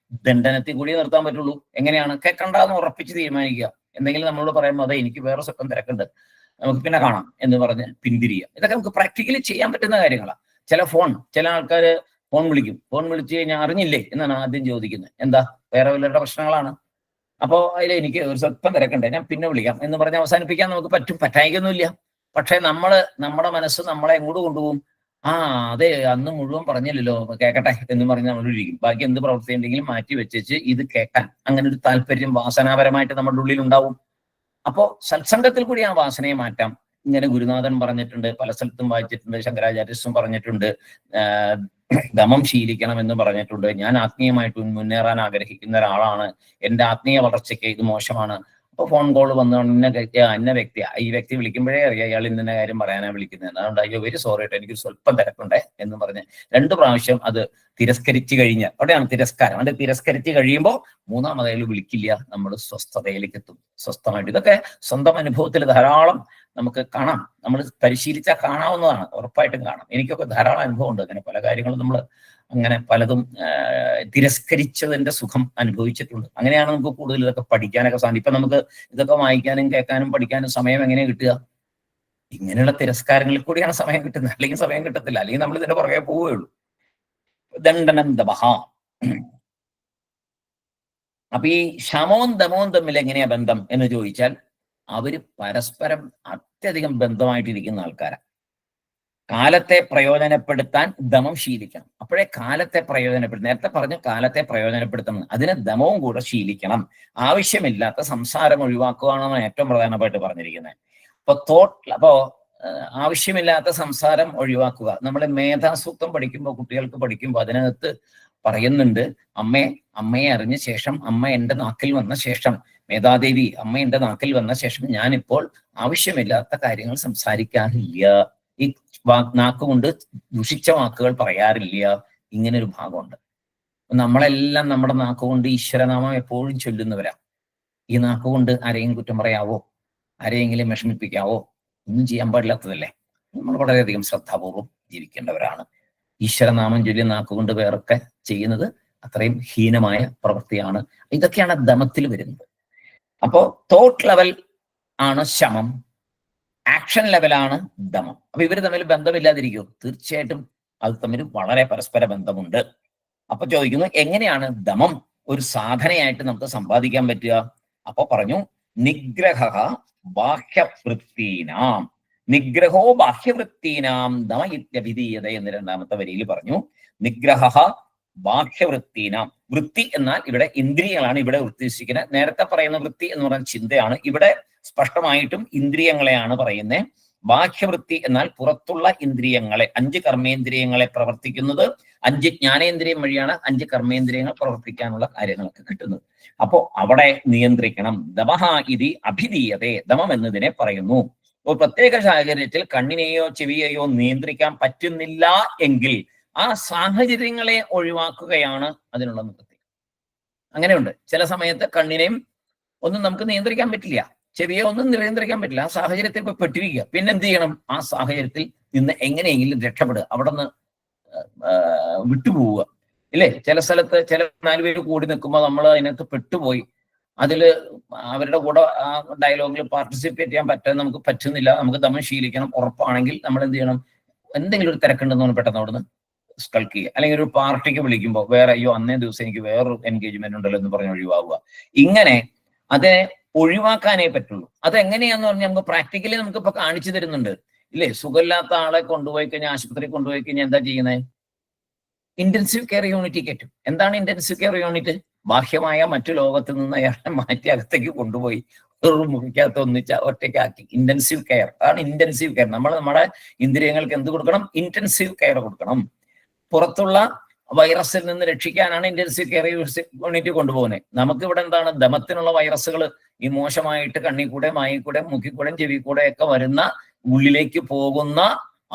ദണ്ഡനത്തിൽ കൂടി നിർത്താൻ പറ്റുള്ളൂ. എങ്ങനെയാണ്? കേൾക്കണ്ടെന്ന് ഉറപ്പിച്ച് തീരുമാനിക്കുക. എന്തെങ്കിലും നമ്മളോട് പറയുമ്പോൾ അതെ എനിക്ക് വേറെ സ്വപ്നം തിരക്കുണ്ട്, നമുക്ക് പിന്നെ കാണാം എന്ന് പറഞ്ഞ് പിന്തിരിയുക. ഇതൊക്കെ നമുക്ക് പ്രാക്ടിക്കലി ചെയ്യാൻ പറ്റുന്ന കാര്യങ്ങളാണ്. ചില ആൾക്കാർ ഫോൺ വിളിച്ചു കഴിഞ്ഞാൽ അറിഞ്ഞില്ലേ എന്നാണ് ആദ്യം ചോദിക്കുന്നത്. എന്താ? വേറെ വല്ലവരുടെ പ്രശ്നങ്ങളാണ്. അപ്പോൾ അതിൽ എനിക്ക് ഒരു സ്വല്പം തിരക്കണ്ടേ, ഞാൻ പിന്നെ വിളിക്കാം എന്ന് പറഞ്ഞ് അവസാനിപ്പിക്കാൻ നമുക്ക് പറ്റായിക്കൊന്നുമില്ല. പക്ഷെ നമ്മുടെ മനസ്സ് നമ്മളെ എങ്ങോട്ട് കൊണ്ടുപോകും? അതെ അന്ന് മുഴുവൻ പറഞ്ഞില്ലല്ലോ, കേൾക്കട്ടെ എന്ന് പറഞ്ഞ് നമ്മൾ ഇരിക്കും. ബാക്കി എന്ത് പ്രവൃത്തി ഉണ്ടെങ്കിലും മാറ്റി വെച്ച് ഇത് കേൾക്കാൻ അങ്ങനെ ഒരു താല്പര്യം വാസനാപരമായിട്ട് നമ്മുടെ ഉള്ളിൽ ഉണ്ടാവും. അപ്പോ സത്സംഗത്തിൽ കൂടി ആ വാസനയെ മാറ്റാം. ഇങ്ങനെ ഗുരുനാഥൻ പറഞ്ഞിട്ടുണ്ട്, പല സ്ഥലത്തും വായിച്ചിട്ടുണ്ട്, ശങ്കരാചാര്യസും പറഞ്ഞിട്ടുണ്ട്. ദമം ശീലിക്കണം എന്ന് പറഞ്ഞിട്ടുണ്ട്. ഞാൻ ആത്മീയമായിട്ട് മുന്നേറാൻ ആഗ്രഹിക്കുന്ന ഒരാളാണ്, എന്റെ ആത്മീയ വളർച്ചയ്ക്ക് ഇത് മോശമാണ്. അപ്പൊ ഫോൺ കോൾ വന്നു, ഇന്ന വ്യക്തി, ഈ വ്യക്തി വിളിക്കുമ്പോഴേ അറിയാം ഇയാൾ ഇന്ന കാര്യം പറയാനാണ് വിളിക്കുന്നത്, അതുകൊണ്ട് അയ്യോ വെരി സോറി കേട്ടോ, എനിക്ക് സ്വല്പം തിരക്കുണ്ടേ എന്ന് പറഞ്ഞ് 2 പ്രാവശ്യം അത് തിരസ്കരിച്ചു കഴിഞ്ഞാൽ അവിടെയാണ് തിരസ്കാരം. അത് തിരസ്കരിച്ച് കഴിയുമ്പോൾ 3ാമതായാലും വിളിക്കില്ല, നമ്മൾ സ്വസ്ഥതയിലേക്ക് എത്തും, സ്വസ്ഥമായിട്ട്. ഇതൊക്കെ സ്വന്തം അനുഭവത്തിൽ ധാരാളം നമുക്ക് കാണാം, നമ്മൾ പരിശീലിച്ചാൽ കാണാവുന്നതാണ്, ഉറപ്പായിട്ടും കാണാം. എനിക്കൊക്കെ ധാരാളം അനുഭവം ഉണ്ട് അങ്ങനെ പല കാര്യങ്ങളും നമ്മൾ അങ്ങനെ പലതും തിരസ്കരിച്ചതിന്റെ സുഖം അനുഭവിച്ചിട്ടുണ്ട്. അങ്ങനെയാണ് നമുക്ക് കൂടുതൽ ഇതൊക്കെ പഠിക്കാനൊക്കെ സാധിക്കും. ഇപ്പൊ നമുക്ക് ഇതൊക്കെ വായിക്കാനും കേൾക്കാനും പഠിക്കാനും സമയം എങ്ങനെ കിട്ടുക? ഇങ്ങനെയുള്ള തിരസ്കാരങ്ങളിൽ കൂടിയാണ് സമയം കിട്ടുന്നത്, അല്ലെങ്കിൽ സമയം കിട്ടത്തില്ല, അല്ലെങ്കിൽ നമ്മൾ ഇതിന്റെ പുറകെ പോവുകയുള്ളൂ. ദണ്ഡനം ദമഹ. അപ്പൊ ഈ ശമവും ദമവും തമ്മിൽ എങ്ങനെയാ ബന്ധം എന്ന് ചോദിച്ചാൽ, അവര് പരസ്പരം അത്യധികം ബന്ധമായിട്ടിരിക്കുന്ന ആൾക്കാരാണ്. കാലത്തെ പ്രയോജനപ്പെടുത്താൻ ദമം ശീലിക്കണം. അപ്പോഴേ കാലത്തെ പ്രയോജനപ്പെടുത്തും. നേരത്തെ പറഞ്ഞ കാലത്തെ പ്രയോജനപ്പെടുത്തണം, അതിന് ദമവും കൂടെ ശീലിക്കണം. ആവശ്യമില്ലാത്ത സംസാരം ഒഴിവാക്കുകയാണെന്ന് ഏറ്റവും പ്രധാനമായിട്ട് പറഞ്ഞിരിക്കുന്നത്. അപ്പോ ആവശ്യമില്ലാത്ത സംസാരം ഒഴിവാക്കുക. നമ്മൾ മേധാസൂക്തം പഠിക്കുമ്പോൾ, കുട്ടികൾക്ക് പഠിക്കുമ്പോൾ അതിനകത്ത് പറയുന്നുണ്ട്, അമ്മയെ അറിഞ്ഞ ശേഷം, അമ്മ എൻ്റെ നാക്കിൽ വന്ന ശേഷം, മേധാദേവി അമ്മ എൻ്റെ നാക്കിൽ വന്ന ശേഷം ഞാനിപ്പോൾ ആവശ്യമില്ലാത്ത കാര്യങ്ങൾ സംസാരിക്കാറില്ല, ഈ നാക്കുകൊണ്ട് ദുഷിച്ച വാക്കുകൾ പറയാറില്ല. ഇങ്ങനെ ഒരു ഭാഗമുണ്ട്. നമ്മളെല്ലാം നമ്മുടെ നാക്കുകൊണ്ട് ഈശ്വരനാമം എപ്പോഴും ചൊല്ലുന്നവരാ. ഈ നാക്കുകൊണ്ട് ആരെയും കുറ്റം പറയാവോ, ആരെയെങ്കിലും വിഷമിപ്പിക്കാവോ? ഒന്നും ചെയ്യാൻ പാടില്ലാത്തതല്ലേ. നമ്മൾ വളരെയധികം ശ്രദ്ധാപൂർവം ജീവിക്കേണ്ടവരാണ്. ഈശ്വരനാമം ചൊല്ലി നാക്കുകൊണ്ട് വേറൊക്കെ ചെയ്യുന്നത് അത്രയും ഹീനമായ പ്രവൃത്തിയാണ്. ഇതൊക്കെയാണ് ദമത്തിൽ വരുന്നത്. അപ്പോ തോട്ട് ലെവൽ ആണ് ശമം, ആക്ഷൻ ലെവലാണ് ദമം. അപ്പൊ ഇവര് തമ്മിൽ ബന്ധമില്ലാതിരിക്കുമോ? തീർച്ചയായിട്ടും അത് തമ്മിൽ വളരെ പരസ്പര ബന്ധമുണ്ട്. അപ്പൊ ചോദിക്കുന്നു, എങ്ങനെയാണ് ദമം ഒരു സാധനയായിട്ട് നമുക്ക് സമ്പാദിക്കാൻ പറ്റുക? അപ്പൊ പറഞ്ഞു, നിഗ്രഹ ബാഹ്യവൃത്തീനാം, നിഗ്രഹോ ബാഹ്യവൃത്തീനാം ദമ ഇത്യഭിധീയത എന്ന് 2ാമത്തെ വരിയിൽ പറഞ്ഞു. നിഗ്രഹ ബാഹ്യവൃത്തീനാം, വൃത്തി എന്നാൽ ഇവിടെ ഇന്ദ്രിയങ്ങളാണ് ഇവിടെ ഉദ്ദേശിക്കുന്നത്. നേരത്തെ പറയുന്ന വൃത്തി എന്ന് പറയുന്ന ചിന്തയാണ്, ഇവിടെ സ്പഷ്ടമായിട്ടും ഇന്ദ്രിയങ്ങളെയാണ് പറയുന്നത്. ബാഹ്യവൃത്തി എന്നാൽ പുറത്തുള്ള ഇന്ദ്രിയങ്ങളെ, 5 കർമ്മേന്ദ്രിയങ്ങളെ പ്രവർത്തിക്കുന്നത്. 5 ജ്ഞാനേന്ദ്രിയം വഴിയാണ് 5 കർമ്മേന്ദ്രിയങ്ങൾ പ്രവർത്തിക്കാനുള്ള കാര്യങ്ങളൊക്കെ കിട്ടുന്നത്. അപ്പോ അവിടെ നിയന്ത്രിക്കണം. ദമഹ ഇതി അഭിധീയതേ, ദമം എന്നതിനെ പറയുന്നു. ഒരു പ്രത്യേക സാഹചര്യത്തിൽ കണ്ണിനെയോ ചെവിയെയോ നിയന്ത്രിക്കാൻ പറ്റുന്നില്ല എങ്കിൽ ആ സാഹചര്യങ്ങളെ ഒഴിവാക്കുകയാണ് അതിനുള്ള നിവൃത്തി. അങ്ങനെയുണ്ട്. ചില സമയത്ത് കണ്ണിനെയും ഒന്നും നമുക്ക് നിയന്ത്രിക്കാൻ പറ്റില്ല, ചെവിയെ ഒന്നും നിയന്ത്രിക്കാൻ പറ്റില്ല. ആ സാഹചര്യത്തിൽ ഇപ്പൊ പെട്ടിരിക്കുക. പിന്നെ എന്ത് ചെയ്യണം? ആ സാഹചര്യത്തിൽ നിന്ന് എങ്ങനെയെങ്കിലും രക്ഷപ്പെടുക, അവിടെ നിന്ന് വിട്ടുപോവുക. ഇല്ലേ? ചില സ്ഥലത്ത് ചില 4 പേര് കൂടി നിൽക്കുമ്പോൾ നമ്മൾ അതിനകത്ത് പെട്ടുപോയി, അതില് അവരുടെ കൂടെ ആ ഡയലോഗിൽ പാർട്ടിസിപ്പേറ്റ് ചെയ്യാൻ പറ്റാൻ നമുക്ക് പറ്റുന്നില്ല. നമുക്ക് ദമം ശീലിക്കണം. ഉറപ്പാണെങ്കിൽ നമ്മൾ എന്ത് ചെയ്യണം? എന്തെങ്കിലും ഒരു തിരക്കുണ്ടെന്ന് പെട്ടെന്ന് അവിടുന്ന് സ്കൾക്ക് ചെയ്യുക. അല്ലെങ്കിൽ ഒരു പാർട്ടിക്ക് വിളിക്കുമ്പോൾ വേറെ, അയ്യോ അന്നേ ദിവസം എനിക്ക് വേറൊരു എൻഗേജ്മെന്റ് ഉണ്ടല്ലോ എന്ന് പറഞ്ഞ് ഒഴിവാകുക. ഇങ്ങനെ അത് ഒഴിവാക്കാനേ പറ്റുള്ളൂ. അതെങ്ങനെയാന്ന് പറഞ്ഞാൽ നമുക്ക് പ്രാക്ടിക്കലി നമുക്ക് ഇപ്പൊ കാണിച്ചു തരുന്നുണ്ട്, ഇല്ലേ? സുഖമില്ലാത്ത ആളെ കൊണ്ടുപോയി കഴിഞ്ഞാൽ, ആശുപത്രി കൊണ്ടുപോയി കഴിഞ്ഞാൽ എന്താ ചെയ്യുന്നത്? ഇന്റൻസീവ് കെയർ യൂണിറ്റ് കയറ്റും. എന്താണ് ഇന്റൻസീവ് കെയർ യൂണിറ്റ്? ബാഹ്യമായ മറ്റു ലോകത്ത് നിന്ന് അയാളെ മാറ്റി അകത്തേക്ക് കൊണ്ടുപോയി ഒരു മുറിക്കകത്ത് ഒറ്റയ്ക്കാക്കി. ഇന്റൻസീവ് കെയർ ആണ് ഇന്റൻസീവ് കെയർ. നമ്മുടെ ഇന്ദ്രിയങ്ങൾക്ക് എന്ത് കൊടുക്കണം? ഇന്റൻസീവ് കെയർ കൊടുക്കണം. പുറത്തുള്ള വൈറസിൽ നിന്ന് രക്ഷിക്കാനാണ് ഇന്റൻസീവ് കെയർ യൂണിറ്റ് കൊണ്ടുപോകുന്നത്. നമുക്ക് ഇവിടെ എന്താണ്? ദമത്തിനുള്ള വൈറസുകൾ ഈ മോശമായിട്ട് കണ്ണിൽ കൂടെ, മായിൽ കൂടെ, മൂക്കിൽ കൂടെ, ചെവി കൂടെ ഒക്കെ വരുന്ന, ഉള്ളിലേക്ക് പോകുന്ന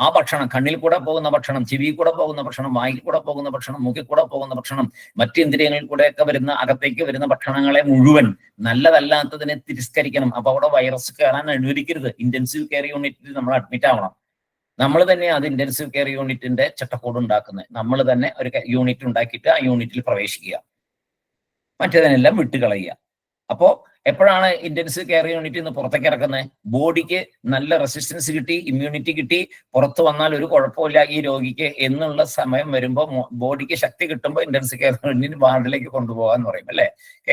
ആ ഭക്ഷണം, കണ്ണിൽ കൂടെ പോകുന്ന ഭക്ഷണം, ചെവിയിൽ കൂടെ പോകുന്ന ഭക്ഷണം, വായിൽ കൂടെ പോകുന്ന ഭക്ഷണം, മൂക്കിൽ കൂടെ പോകുന്ന ഭക്ഷണം, മറ്റു ഇന്ദ്രിയങ്ങളിൽ കൂടെയൊക്കെ വരുന്ന, അകത്തേക്ക് വരുന്ന ഭക്ഷണങ്ങളെ മുഴുവൻ നല്ലതല്ലാത്തതിനെ തിരസ്കരിക്കണം. അപ്പൊ അവിടെ വൈറസ് കയറാൻ അനുവദിക്കരുത്. ഇന്റൻസീവ് കെയർ യൂണിറ്റിൽ നമ്മൾ അഡ്മിറ്റ് ആവണം. നമ്മൾ തന്നെ അത് ഇന്റൻസീവ് കെയർ യൂണിറ്റിന്റെ ചട്ടക്കൂട് ഉണ്ടാക്കുന്നത്. നമ്മൾ തന്നെ ഒരു യൂണിറ്റ് ഉണ്ടാക്കിയിട്ട് ആ യൂണിറ്റിൽ പ്രവേശിക്കുക, മറ്റേതിനെല്ലാം വിട്ടുകളയുക. അപ്പോ എപ്പോഴാണ് ഇന്റൻസീവ് കെയർ യൂണിറ്റിൽ നിന്ന് പുറത്തേക്ക് ഇറക്കുന്നത്? ബോഡിക്ക് നല്ല റെസിസ്റ്റൻസ് കിട്ടി, ഇമ്മ്യൂണിറ്റി കിട്ടി, പുറത്ത് വന്നാൽ ഒരു കുഴപ്പമില്ല ഈ രോഗിക്ക് എന്നുള്ള സമയം വരുമ്പോൾ, ബോഡിക്ക് ശക്തി കിട്ടുമ്പോൾ ഇന്റൻസീവ് കെയർ യൂണിറ്റ് വാർഡിലേക്ക് കൊണ്ടുപോകാന്ന് പറയും, അല്ലെ?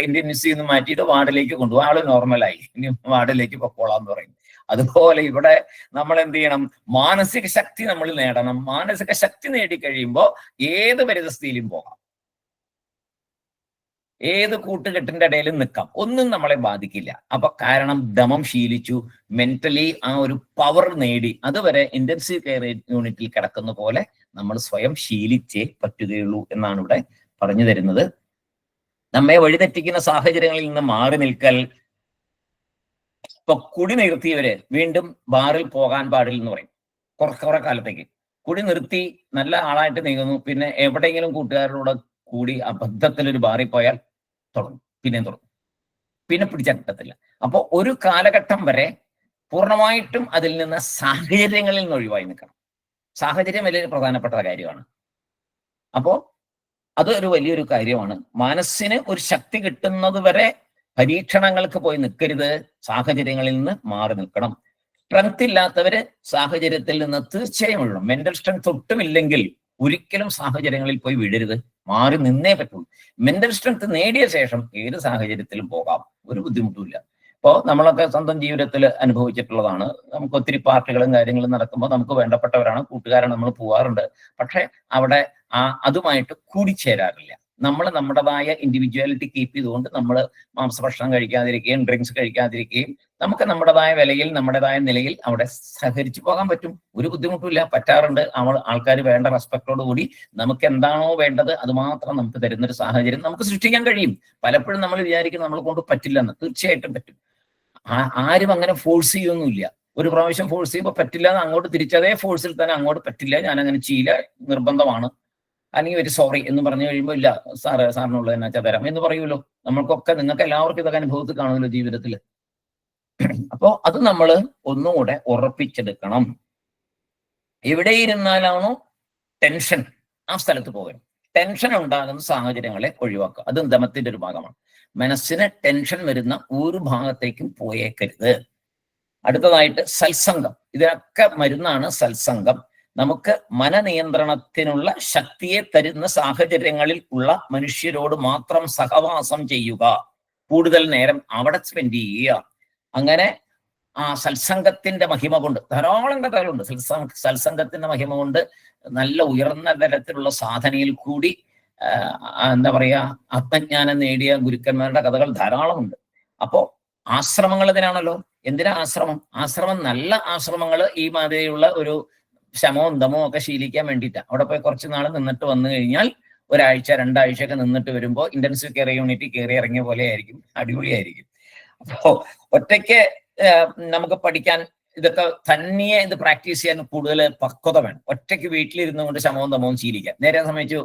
ഇന്റൻസീവ് നിന്ന് മാറ്റിയിട്ട് വാർഡിലേക്ക് കൊണ്ടുപോകാം. ആള് നോർമലായി, ഇനി വാർഡിലേക്ക് പൊക്കോളാന്ന് പറയും. അതുപോലെ ഇവിടെ നമ്മൾ എന്ത് ചെയ്യണം? മാനസിക ശക്തി നമ്മൾ നേടണം. മാനസിക ശക്തി നേടിക്കഴിയുമ്പോൾ ഏത് പരിതസ്ഥിതിയിലും പോകാം. ഏത് കൂട്ടുകെട്ടിന്റെ ഇടയിലും നിൽക്കാം, ഒന്നും നമ്മളെ ബാധിക്കില്ല. അപ്പൊ കാരണം ദമം ശീലിച്ചു, മെന്റലി ആ ഒരു പവർ നേടി. അതുവരെ ഇന്റൻസീവ് കെയർ യൂണിറ്റിൽ കിടക്കുന്ന പോലെ നമ്മൾ സ്വയം ശീലിച്ചേ പറ്റുകയുള്ളൂ എന്നാണ് ഇവിടെ പറഞ്ഞു തരുന്നത്. നമ്മെ വഴിതെറ്റിക്കുന്ന സാഹചര്യങ്ങളിൽ നിന്ന് മാറി നിൽക്കൽ. ഇപ്പൊ കുടി നിർത്തിയവര് വീണ്ടും ബാറിൽ പോകാൻ പാടില്ലെന്ന് പറയും. കുറെ കാലത്തേക്ക് കുടി നിർത്തി നല്ല ആളായിട്ട് നീങ്ങുന്നു, പിന്നെ എവിടെയെങ്കിലും കൂട്ടുകാരോട് കൂടി അബദ്ധത്തിലൊരു ബാറിൽ പോയാൽ തുടങ്ങും, പിന്നെയും തുടങ്ങും, പിന്നെ പിടിച്ചാൽ കിട്ടത്തില്ല. അപ്പോൾ ഒരു കാലഘട്ടം വരെ പൂർണ്ണമായിട്ടും അതിൽ നിന്ന് സാഹചര്യങ്ങളിൽ നിന്ന് ഒഴിവായി നിൽക്കണം. സാഹചര്യം വലിയ പ്രധാനപ്പെട്ട കാര്യമാണ്. അപ്പോൾ അതൊരു വലിയൊരു കാര്യമാണ്. മനസ്സിന് ഒരു ശക്തി കിട്ടുന്നത് വരെ പരീക്ഷണങ്ങൾക്ക് പോയി നിൽക്കരുത്, സാഹചര്യങ്ങളിൽ നിന്ന് മാറി നിൽക്കണം. സ്ട്രെങ്ത് ഇല്ലാത്തവര് സാഹചര്യത്തിൽ നിന്ന് തീർച്ചയായും ഒഴിയണം. മെന്റൽ സ്ട്രെങ്ത് ഒട്ടുമില്ലെങ്കിൽ ഒരിക്കലും സാഹചര്യങ്ങളിൽ പോയി വീഴരുത്, മാറി നിന്നേ പറ്റുള്ളൂ. മെന്റൽ സ്ട്രെങ്ത് നേടിയ ശേഷം ഏത് സാഹചര്യത്തിലും പോകാം, ഒരു ബുദ്ധിമുട്ടുമില്ല. ഇപ്പോൾ നമ്മളൊക്കെ സ്വന്തം ജീവിതത്തിൽ അനുഭവിച്ചിട്ടുള്ളതാണ്. നമുക്ക് ഒത്തിരി പാർട്ടികളും കാര്യങ്ങളും നടക്കുമ്പോൾ നമുക്ക് വേണ്ടപ്പെട്ടവരാണ്, കൂട്ടുകാരാണ്, നമ്മൾ പോവാറുണ്ട്. പക്ഷെ അവിടെ അതുമായിട്ട് കൂടിച്ചേരാറില്ല. നമ്മൾ നമ്മുടേതായ ഇൻഡിവിജ്വാലിറ്റി കീപ്പ് ചെയ്തുകൊണ്ട് നമ്മൾ മാംസഭക്ഷണം കഴിക്കാതിരിക്കുകയും ഡ്രിങ്ക്സ് കഴിക്കാതിരിക്കുകയും നമുക്ക് നമ്മുടേതായ വിലയിൽ നമ്മുടേതായ നിലയിൽ അവിടെ സഹകരിച്ചു പോകാൻ പറ്റും, ഒരു ബുദ്ധിമുട്ടില്ല, പറ്റാറുണ്ട്. ആൾക്കാർ വേണ്ട റെസ്പെക്ടോടുകൂടി നമുക്ക് എന്താണോ വേണ്ടത് അത് മാത്രം നമുക്ക് തരുന്നൊരു സാഹചര്യം നമുക്ക് സൃഷ്ടിക്കാൻ കഴിയും. പലപ്പോഴും നമ്മൾ വിചാരിക്കും നമ്മൾ കൊണ്ട് പറ്റില്ലെന്ന്, തീർച്ചയായിട്ടും പറ്റും. ആരും അങ്ങനെ ഫോഴ്സ് ചെയ്യൊന്നുമില്ല. ഒരു പ്രാവശ്യം ഫോഴ്സ് ചെയ്യുമ്പോൾ പറ്റില്ല എന്ന് അങ്ങോട്ട് തിരിച്ചതേ ഫോഴ്സിൽ തന്നെ അങ്ങോട്ട് പറ്റില്ല, ഞാൻ അങ്ങനെ ചെയ്യില്ല, നിർബന്ധമാണ്, അല്ലെങ്കിൽ ഒരു സോറി എന്ന് പറഞ്ഞു കഴിയുമ്പോൾ ഇല്ല സാറിനുള്ളത് എന്നാ തരാം എന്ന് പറയുമല്ലോ. നമ്മൾക്കൊക്കെ, നിങ്ങൾക്ക് എല്ലാവർക്കും ഇതൊക്കെ അനുഭവത്തിൽ കാണുമല്ലോ ജീവിതത്തിൽ. അപ്പോ അത് നമ്മൾ ഒന്നുകൂടെ ഉറപ്പിച്ചെടുക്കണം. എവിടെ ഇരുന്നാലാണോ ടെൻഷൻ, ആ സ്ഥലത്ത് പോകണം. ടെൻഷൻ ഉണ്ടാകുന്ന സാഹചര്യങ്ങളെ ഒഴിവാക്കുക, അത് ദമത്തിന്റെ ഒരു ഭാഗമാണ്. മനസ്സിന് ടെൻഷൻ വരുന്ന ഒരു ഭാഗത്തേക്കും പോയേക്കരുത്. അടുത്തതായിട്ട് സത്സംഗം, ഇതിനൊക്കെ മരുന്നാണ് സത്സംഗം. നമുക്ക് മനനിയന്ത്രണത്തിനുള്ള ശക്തിയെ തരുന്ന സാഹചര്യങ്ങളിൽ ഉള്ള മനുഷ്യരോട് മാത്രം സഹവാസം ചെയ്യുക, കൂടുതൽ നേരം അവിടെ സ്പെൻഡ് ചെയ്യുക. അങ്ങനെ ആ സത്സംഗത്തിന്റെ മഹിമ കൊണ്ട് ധാരാളം കഥകളുണ്ട്. സത്സംഗത്തിന്റെ മഹിമ കൊണ്ട് നല്ല ഉയർന്ന തരത്തിലുള്ള സാധനയിൽ കൂടി എന്താ പറയാ ആത്മജ്ഞാനം നേടിയ ഗുരുക്കന്മാരുടെ കഥകൾ ധാരാളമുണ്ട്. അപ്പോ ആശ്രമങ്ങൾ ഇതിനാണല്ലോ. എന്തിനാ ആശ്രമം? ആശ്രമം നല്ല ആശ്രമങ്ങൾ ഈ മാതിരിയുള്ള ഒരു ശമവും ദമവും ഒക്കെ ശീലിക്കാൻ വേണ്ടിയിട്ടാണ്. അവിടെ പോയി കുറച്ച് നാൾ നിന്നിട്ട് വന്നു കഴിഞ്ഞാൽ ഒരാഴ്ച 2 ആഴ്ചയൊക്കെ നിന്നിട്ട് വരുമ്പോൾ ഇന്റൻസീവ് കെയർ യൂണിറ്റ് കയറി ഇറങ്ങിയ പോലെ ആയിരിക്കും, അടിപൊളിയായിരിക്കും. അപ്പോ ഒറ്റയ്ക്ക് നമുക്ക് പഠിക്കാൻ ഇതൊക്കെ തന്നെയെ ഇത് പ്രാക്ടീസ് ചെയ്യാൻ കൂടുതൽ പക്വത വേണം. ഒറ്റയ്ക്ക് വീട്ടിലിരുന്നു കൊണ്ട് ശമവും ദമവും ശീലിക്കാം. നേരെ സംബന്ധിച്ച്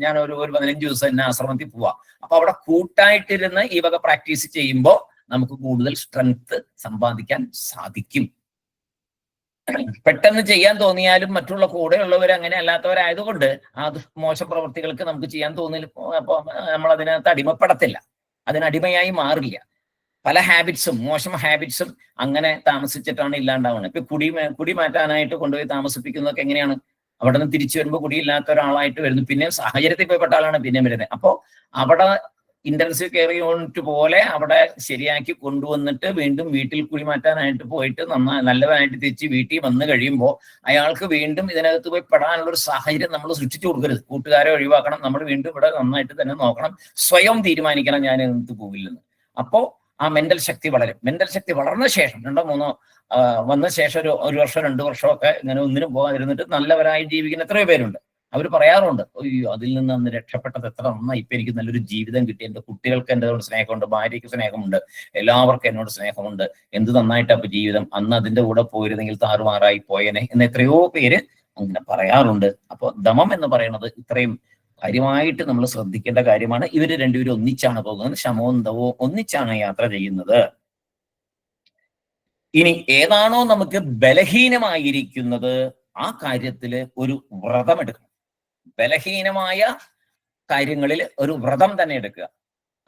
ഞാൻ ഒരു 15 ദിവസം എന്നെ ആശ്രമത്തിൽ പോവാം. അപ്പൊ അവിടെ കൂട്ടായിട്ടിരുന്ന് ഈ വക പ്രാക്ടീസ് ചെയ്യുമ്പോൾ നമുക്ക് കൂടുതൽ സ്ട്രെങ്ത് സമ്പാദിക്കാൻ സാധിക്കും. പെട്ടെന്ന് ചെയ്യാൻ തോന്നിയാലും മറ്റുള്ള കൂടെയുള്ളവർ അങ്ങനെ അല്ലാത്തവരായതുകൊണ്ട് അത് മോശം പ്രവൃത്തികൾക്ക് നമുക്ക് ചെയ്യാൻ തോന്നില്ല. അപ്പൊ നമ്മൾ അതിനകത്ത് അടിമപ്പെടത്തില്ല, അതിനടിമയായി മാറില്ല. പല ഹാബിറ്റ്സും, മോശം ഹാബിറ്റ്സും അങ്ങനെ താമസിച്ചിട്ടാണ് ഇല്ലാണ്ടാവുന്നത്. ഇപ്പൊ കുടി മാറ്റാനായിട്ട് കൊണ്ടുപോയി താമസിപ്പിക്കുന്നതൊക്കെ എങ്ങനെയാണ്? അവിടെ നിന്ന് തിരിച്ചു വരുമ്പോൾ കുടിയില്ലാത്ത ഒരാളായിട്ട് വരുന്നു, പിന്നെ സാഹചര്യത്തിൽ പോയപ്പെട്ട ആളാണ് പിന്നെ വരുന്നത്. അപ്പോൾ അവിടെ ഇന്റൻസീവ് കെയർ യൂണിറ്റ് പോലെ അവിടെ ശരിയാക്കി കൊണ്ടുവന്നിട്ട് വീണ്ടും വീട്ടിൽ കുടി മാറ്റാനായിട്ട് പോയിട്ട് നല്ലതായിട്ട് തിരിച്ച് വീട്ടിൽ വന്നു കഴിയുമ്പോൾ അയാൾക്ക് വീണ്ടും ഇതിനകത്ത് പോയി പെടാനുള്ള ഒരു സാഹചര്യം നമ്മൾ സൃഷ്ടിച്ചു കൊടുക്കരുത്. കൂട്ടുകാരെ ഒഴിവാക്കണം, നമ്മൾ വീണ്ടും ഇവിടെ നന്നായിട്ട് തന്നെ നോക്കണം, സ്വയം തീരുമാനിക്കണം ഞാൻ ഇതിനകത്ത് പോകില്ലെന്ന്. അപ്പോൾ ആ മെന്റൽ ശക്തി വളരും. മെന്റൽ ശക്തി വളർന്ന ശേഷം 2 3 വന്ന ശേഷം ഒരു വർഷം 2 വർഷമൊക്കെ ഇങ്ങനെ ഒന്നിനും പോകാതിരുന്നിട്ട് നല്ലവരായി ജീവിക്കുന്ന എത്രയോ പേരുണ്ട്. അവർ പറയാറുണ്ട്, അയ്യോ അതിൽ നിന്ന് അന്ന് രക്ഷപ്പെട്ടത് എത്ര നന്നായി, ഇപ്പൊ എനിക്ക് നല്ലൊരു ജീവിതം കിട്ടി, എന്റെ കുട്ടികൾക്ക് എന്നോട് സ്നേഹമുണ്ട്, ഭാര്യയ്ക്ക് സ്നേഹമുണ്ട്, എല്ലാവർക്കും എന്നോട് സ്നേഹമുണ്ട്, എന്ത് നന്നായിട്ടാ ഇപ്പൊ ജീവിതം, അന്ന് അതിന്റെ കൂടെ പോയിരുന്നെങ്കിൽ താറുമാറായി പോയനെ എന്ന് എത്രയോ പേര് അങ്ങനെ പറയാറുണ്ട്. അപ്പോൾ ദമം എന്ന് പറയുന്നത് ഇത്രയും കാര്യമായിട്ട് നമ്മൾ ശ്രദ്ധിക്കേണ്ട കാര്യമാണ്. ഇവര് രണ്ടുപേരും ഒന്നിച്ചാണ് പോകുന്നത്, ശമവും ദമവും ഒന്നിച്ചാണ് യാത്ര ചെയ്യുന്നത്. ഇനി ഏതാണോ നമുക്ക് ബലഹീനമായിരിക്കുന്നത് ആ കാര്യത്തില് ഒരു വ്രതം എടുക്കണം. ബലഹീനമായ കാര്യങ്ങളിൽ ഒരു വ്രതം തന്നെ എടുക്കുക.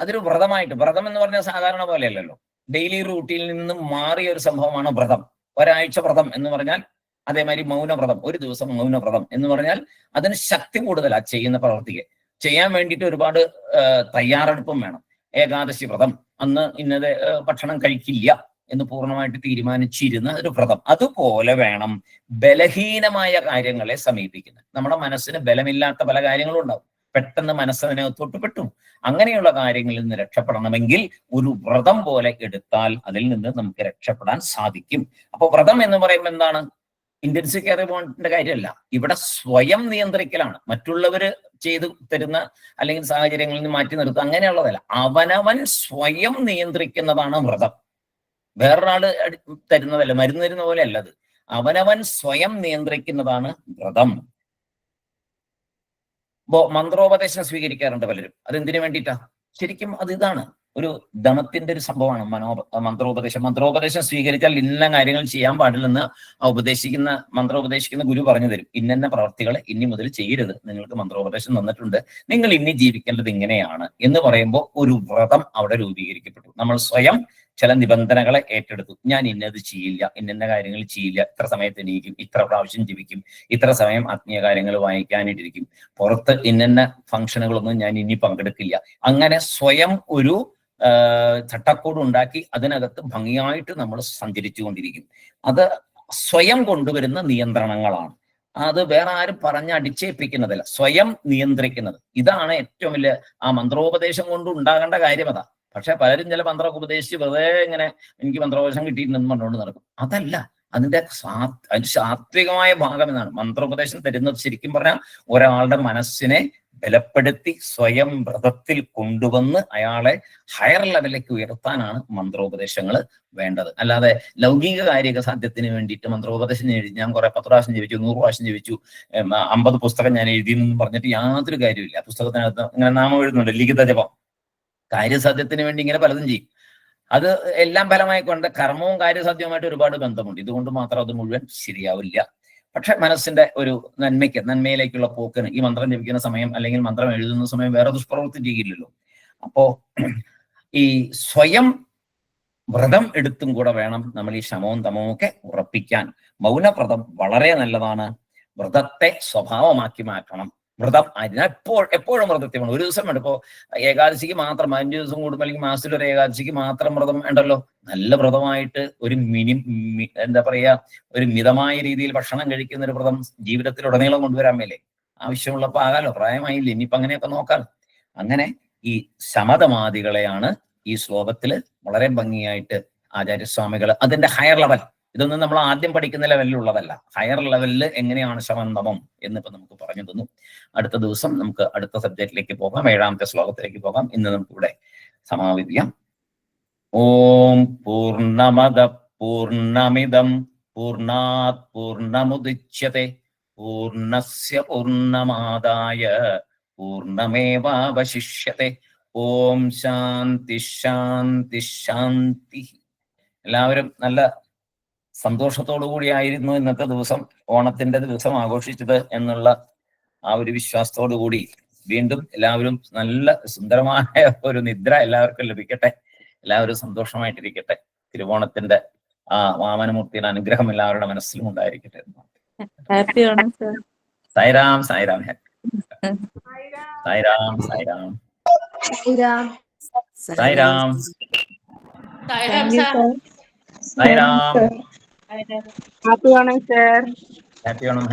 അതൊരു വ്രതമായിട്ട്, വ്രതം എന്ന് പറഞ്ഞാൽ സാധാരണ പോലെയല്ലല്ലോ, ഡെയിലി റൂട്ടീനിൽ നിന്നും മാറിയ ഒരു സംഭവമാണ് വ്രതം. ഒരാഴ്ച വ്രതം എന്ന് പറഞ്ഞാൽ അതേമാതിരി മൗനവ്രതം, ഒരു ദിവസം മൗനവ്രതം എന്ന് പറഞ്ഞാൽ അതിന് ശക്തി കൂടുതലാണ് ചെയ്യുന്ന പ്രവർത്തിക്ക്. ചെയ്യാൻ വേണ്ടിയിട്ട് ഒരുപാട് തയ്യാറെടുപ്പും വേണം. ഏകാദശി വ്രതം, അന്ന് ഇന്നത് ഭക്ഷണം കഴിക്കില്ല എന്ന് പൂർണ്ണമായിട്ട് തീരുമാനിച്ചിരുന്ന ഒരു വ്രതം. അതുപോലെ വേണം ബലഹീനമായ കാര്യങ്ങളെ സമീപിക്കുന്നത്. നമ്മുടെ മനസ്സിന് ബലമില്ലാത്ത പല കാര്യങ്ങളും ഉണ്ടാവും. പെട്ടെന്ന് മനസ്സതിനെ തൊട്ടുപെട്ടു. അങ്ങനെയുള്ള കാര്യങ്ങളിൽ നിന്ന് രക്ഷപ്പെടണമെങ്കിൽ ഒരു വ്രതം പോലെ എടുത്താൽ അതിൽ നിന്ന് നമുക്ക് രക്ഷപ്പെടാൻ സാധിക്കും. അപ്പൊ വ്രതം എന്ന് പറയുമ്പോൾ എന്താണ്? ഇന്റൻസീവ് കയറി പോകേണ്ട കാര്യമല്ല. ഇവിടെ സ്വയം നിയന്ത്രിക്കലാണ്. മറ്റുള്ളവര് ചെയ്തു തരുന്ന അല്ലെങ്കിൽ സാഹചര്യങ്ങളിൽ നിന്ന് മാറ്റി നിർത്തുക അങ്ങനെയുള്ളതല്ല. അവനവൻ സ്വയം നിയന്ത്രിക്കുന്നതാണ് വ്രതം. വേറൊരാള് തരുന്നതല്ല, മരുന്ന് തരുന്ന പോലെ അല്ലത്. അവനവൻ സ്വയം നിയന്ത്രിക്കുന്നതാണ് വ്രതം. ഇപ്പോ മന്ത്രോപദേശം സ്വീകരിക്കാറുണ്ട് പലരും. അതെന്തിനു വേണ്ടിയിട്ടാ? ശരിക്കും അത് ഇതാണ്, ഒരു ദമത്തിന്റെ ഒരു സംഭവമാണ് മന്ത്രോപദേശം. മന്ത്രോപദേശം സ്വീകരിച്ചാൽ ഇന്ന കാര്യങ്ങൾ ചെയ്യാൻ പാടില്ലെന്ന് മന്ത്രോപദേശിക്കുന്ന ഗുരു പറഞ്ഞു തരും. ഇന്ന പ്രവർത്തികൾ ഇനി മുതൽ ചെയ്യരുത്, നിങ്ങൾക്ക് മന്ത്രോപദേശം തന്നിട്ടുണ്ട്, നിങ്ങൾ ഇനി ജീവിക്കേണ്ടത് ഇങ്ങനെയാണ് എന്ന് പറയുമ്പോൾ ഒരു വ്രതം അവിടെ രൂപീകരിക്കപ്പെട്ടു. നമ്മൾ സ്വയം ചില നിബന്ധനകളെ ഏറ്റെടുത്തു. ഞാൻ ഇന്നത് ചെയ്യില്ല, ഇന്ന കാര്യങ്ങൾ ചെയ്യില്ല, ഇത്ര സമയത്ത് എണീക്കും, ഇത്ര പ്രാവശ്യം ജപിക്കും, ഇത്ര സമയം ആത്മീയ കാര്യങ്ങൾ വായിക്കാനിട്ടിരിക്കും, പുറത്ത് ഇന്ന ഫംഗ്ഷനുകളൊന്നും ഞാൻ ഇനി പങ്കെടുക്കില്ല. അങ്ങനെ സ്വയം ഒരു ചട്ടക്കൂട് ഉണ്ടാക്കി അതിനകത്ത് ഭംഗിയായിട്ട് നമ്മൾ സഞ്ചരിച്ചു കൊണ്ടിരിക്കും. അത് സ്വയം കൊണ്ടുവരുന്ന നിയന്ത്രണങ്ങളാണ്. അത് വേറെ ആരും പറഞ്ഞ് അടിച്ചേൽപ്പിക്കുന്നതല്ല, സ്വയം നിയന്ത്രിക്കുന്നത്. ഇതാണ് ഏറ്റവും വലിയ ആ മന്ത്രോപദേശം കൊണ്ട് ഉണ്ടാകേണ്ട കാര്യം. അതാ. പക്ഷെ പലരും ചില മന്ത്രമൊക്കെ ഉപദേശിച്ച് വെറുതെ ഇങ്ങനെ എനിക്ക് മന്ത്രോപദേശം കിട്ടിയിട്ടുണ്ടെന്ന് പറഞ്ഞുകൊണ്ട് നടക്കും. അതല്ല അതിന്റെ സാത്വികമായ ഭാഗം എന്നാണ്. മന്ത്രോപദേശം തരുന്നത് ശരിക്കും പറഞ്ഞാൽ ഒരാളുടെ മനസ്സിനെ ബലപ്പെടുത്തി സ്വയം വ്രതത്തിൽ കൊണ്ടുവന്ന് അയാളെ ഹയർ ലെവലിലേക്ക് ഉയർത്താനാണ് മന്ത്രോപദേശങ്ങൾ വേണ്ടത്. അല്ലാതെ ലൗകിക കാര്യ സാധ്യത്തിന് വേണ്ടിയിട്ട് മന്ത്രോപദേശം എഴുതി ഞാൻ കുറെ 10 പ്രാവശ്യം ജപിച്ചു, 100 പ്രാവശ്യം ജപിച്ചു, 50 പുസ്തകം ഞാൻ എഴുതിയെന്ന് പറഞ്ഞിട്ട് യാതൊരു കാര്യമില്ല. പുസ്തകത്തിനകത്ത് ഇങ്ങനെ നാമം എഴുതുന്നുണ്ട്, ലിഖിത ജപം. കാര്യസാധ്യത്തിന് വേണ്ടി ഇങ്ങനെ പലതും ചെയ്യും. അത് എല്ലാം ഫലമായിക്കൊണ്ട് കർമ്മവും കാര്യസാധ്യവുമായിട്ട് ഒരുപാട് ബന്ധമുണ്ട്. ഇതുകൊണ്ട് മാത്രം അത് മുഴുവൻ ശരിയാവില്ല. പക്ഷെ മനസ്സിന്റെ ഒരു നന്മയിലേക്കുള്ള പോക്കിന് ഈ മന്ത്രം ജപിക്കുന്ന സമയം അല്ലെങ്കിൽ മന്ത്രം എഴുതുന്ന സമയം വേറെ ദുഷ്പ്രവൃത്തി ചെയ്യില്ലല്ലോ. അപ്പോ ഈ സ്വയം വ്രതം എടുത്തും കൂടെ വേണം നമ്മൾ ഈ ശമവും തമവും ഒക്കെ ഉറപ്പിക്കാൻ. മൗനവ്രതം വളരെ നല്ലതാണ്. വ്രതത്തെ സ്വഭാവമാക്കി മാറ്റണം. വ്രതം എപ്പോഴും വ്രതത്തെ വേണം. ഒരു ദിവസം വേണം. ഇപ്പോ ഏകാദശിക്ക് മാത്രം 5 ദിവസം കൂടുമ്പോൾ അല്ലെങ്കിൽ മാസത്തിൽ ഒരു ഏകാദശിക്ക് മാത്രം വ്രതം വേണ്ടല്ലോ. നല്ല വ്രതമായിട്ട് ഒരു എന്താ പറയാ, ഒരു മിതമായ രീതിയിൽ ഭക്ഷണം കഴിക്കുന്ന ഒരു വ്രതം ജീവിതത്തിൽ ഉടനീളം കൊണ്ടുവരാൻ മേലേ. ആവശ്യമുള്ളപ്പോ ആകാലോ, പ്രായമായില്ലേ, ഇനിയിപ്പോ അങ്ങനെയൊക്കെ നോക്കാം. അങ്ങനെ ഈ ശമതമാദികളെയാണ് ഈ ശ്ലോകത്തില് വളരെ ഭംഗിയായിട്ട് ആചാര്യസ്വാമികൾ അതിന്റെ ഹയർ ലെവൽ, ഇതൊന്നും നമ്മൾ ആദ്യം പഠിക്കുന്ന ലെവലിലുള്ളതല്ല, ഹയർ ലെവലിൽ എങ്ങനെയാണ് ശമന്തമം എന്നിപ്പോ നമുക്ക് പറഞ്ഞു തന്നു. അടുത്ത ദിവസം നമുക്ക് അടുത്ത സബ്ജക്റ്റിലേക്ക് പോകാം, 7ാമത്തെ ശ്ലോകത്തിലേക്ക് പോകാം. ഇന്ന് നമുക്കിവിടെ സമാപിക്കാം. ഓം പൂർണ്ണമദ പൂർണ്ണമിദം പൂർണ്ണാത് പൂർണ്ണമുദച്യത്തെ പൂർണ്ണസ്യ പൂർണ്ണമാദായ പൂർണ്ണമേവാവശിഷ്യത്തെ. ഓം ശാന്തി ശാന്തി ശാന്തി. എല്ലാവരും നല്ല സന്തോഷത്തോടു കൂടിയായിരുന്നു ഇന്നത്തെ ദിവസം, ഓണത്തിന്റെ ദിവസം ആഘോഷിച്ചത് എന്നുള്ള ആ ഒരു വിശ്വാസത്തോടു കൂടി വീണ്ടും എല്ലാവരും നല്ല സുന്ദരമായ ഒരു നിദ്ര എല്ലാവർക്കും ലഭിക്കട്ടെ. എല്ലാവരും സന്തോഷമായിട്ടിരിക്കട്ടെ. തിരുവോണത്തിന്റെ ആ വാമനമൂർത്തിയുടെ അനുഗ്രഹം എല്ലാവരുടെ മനസ്സിലും ഉണ്ടായിരിക്കട്ടെ. Sai Ram Sai Ram Sai Ram Sai Ram Sai Ram Sai Ram. Happy Onam sir. Happy Onam.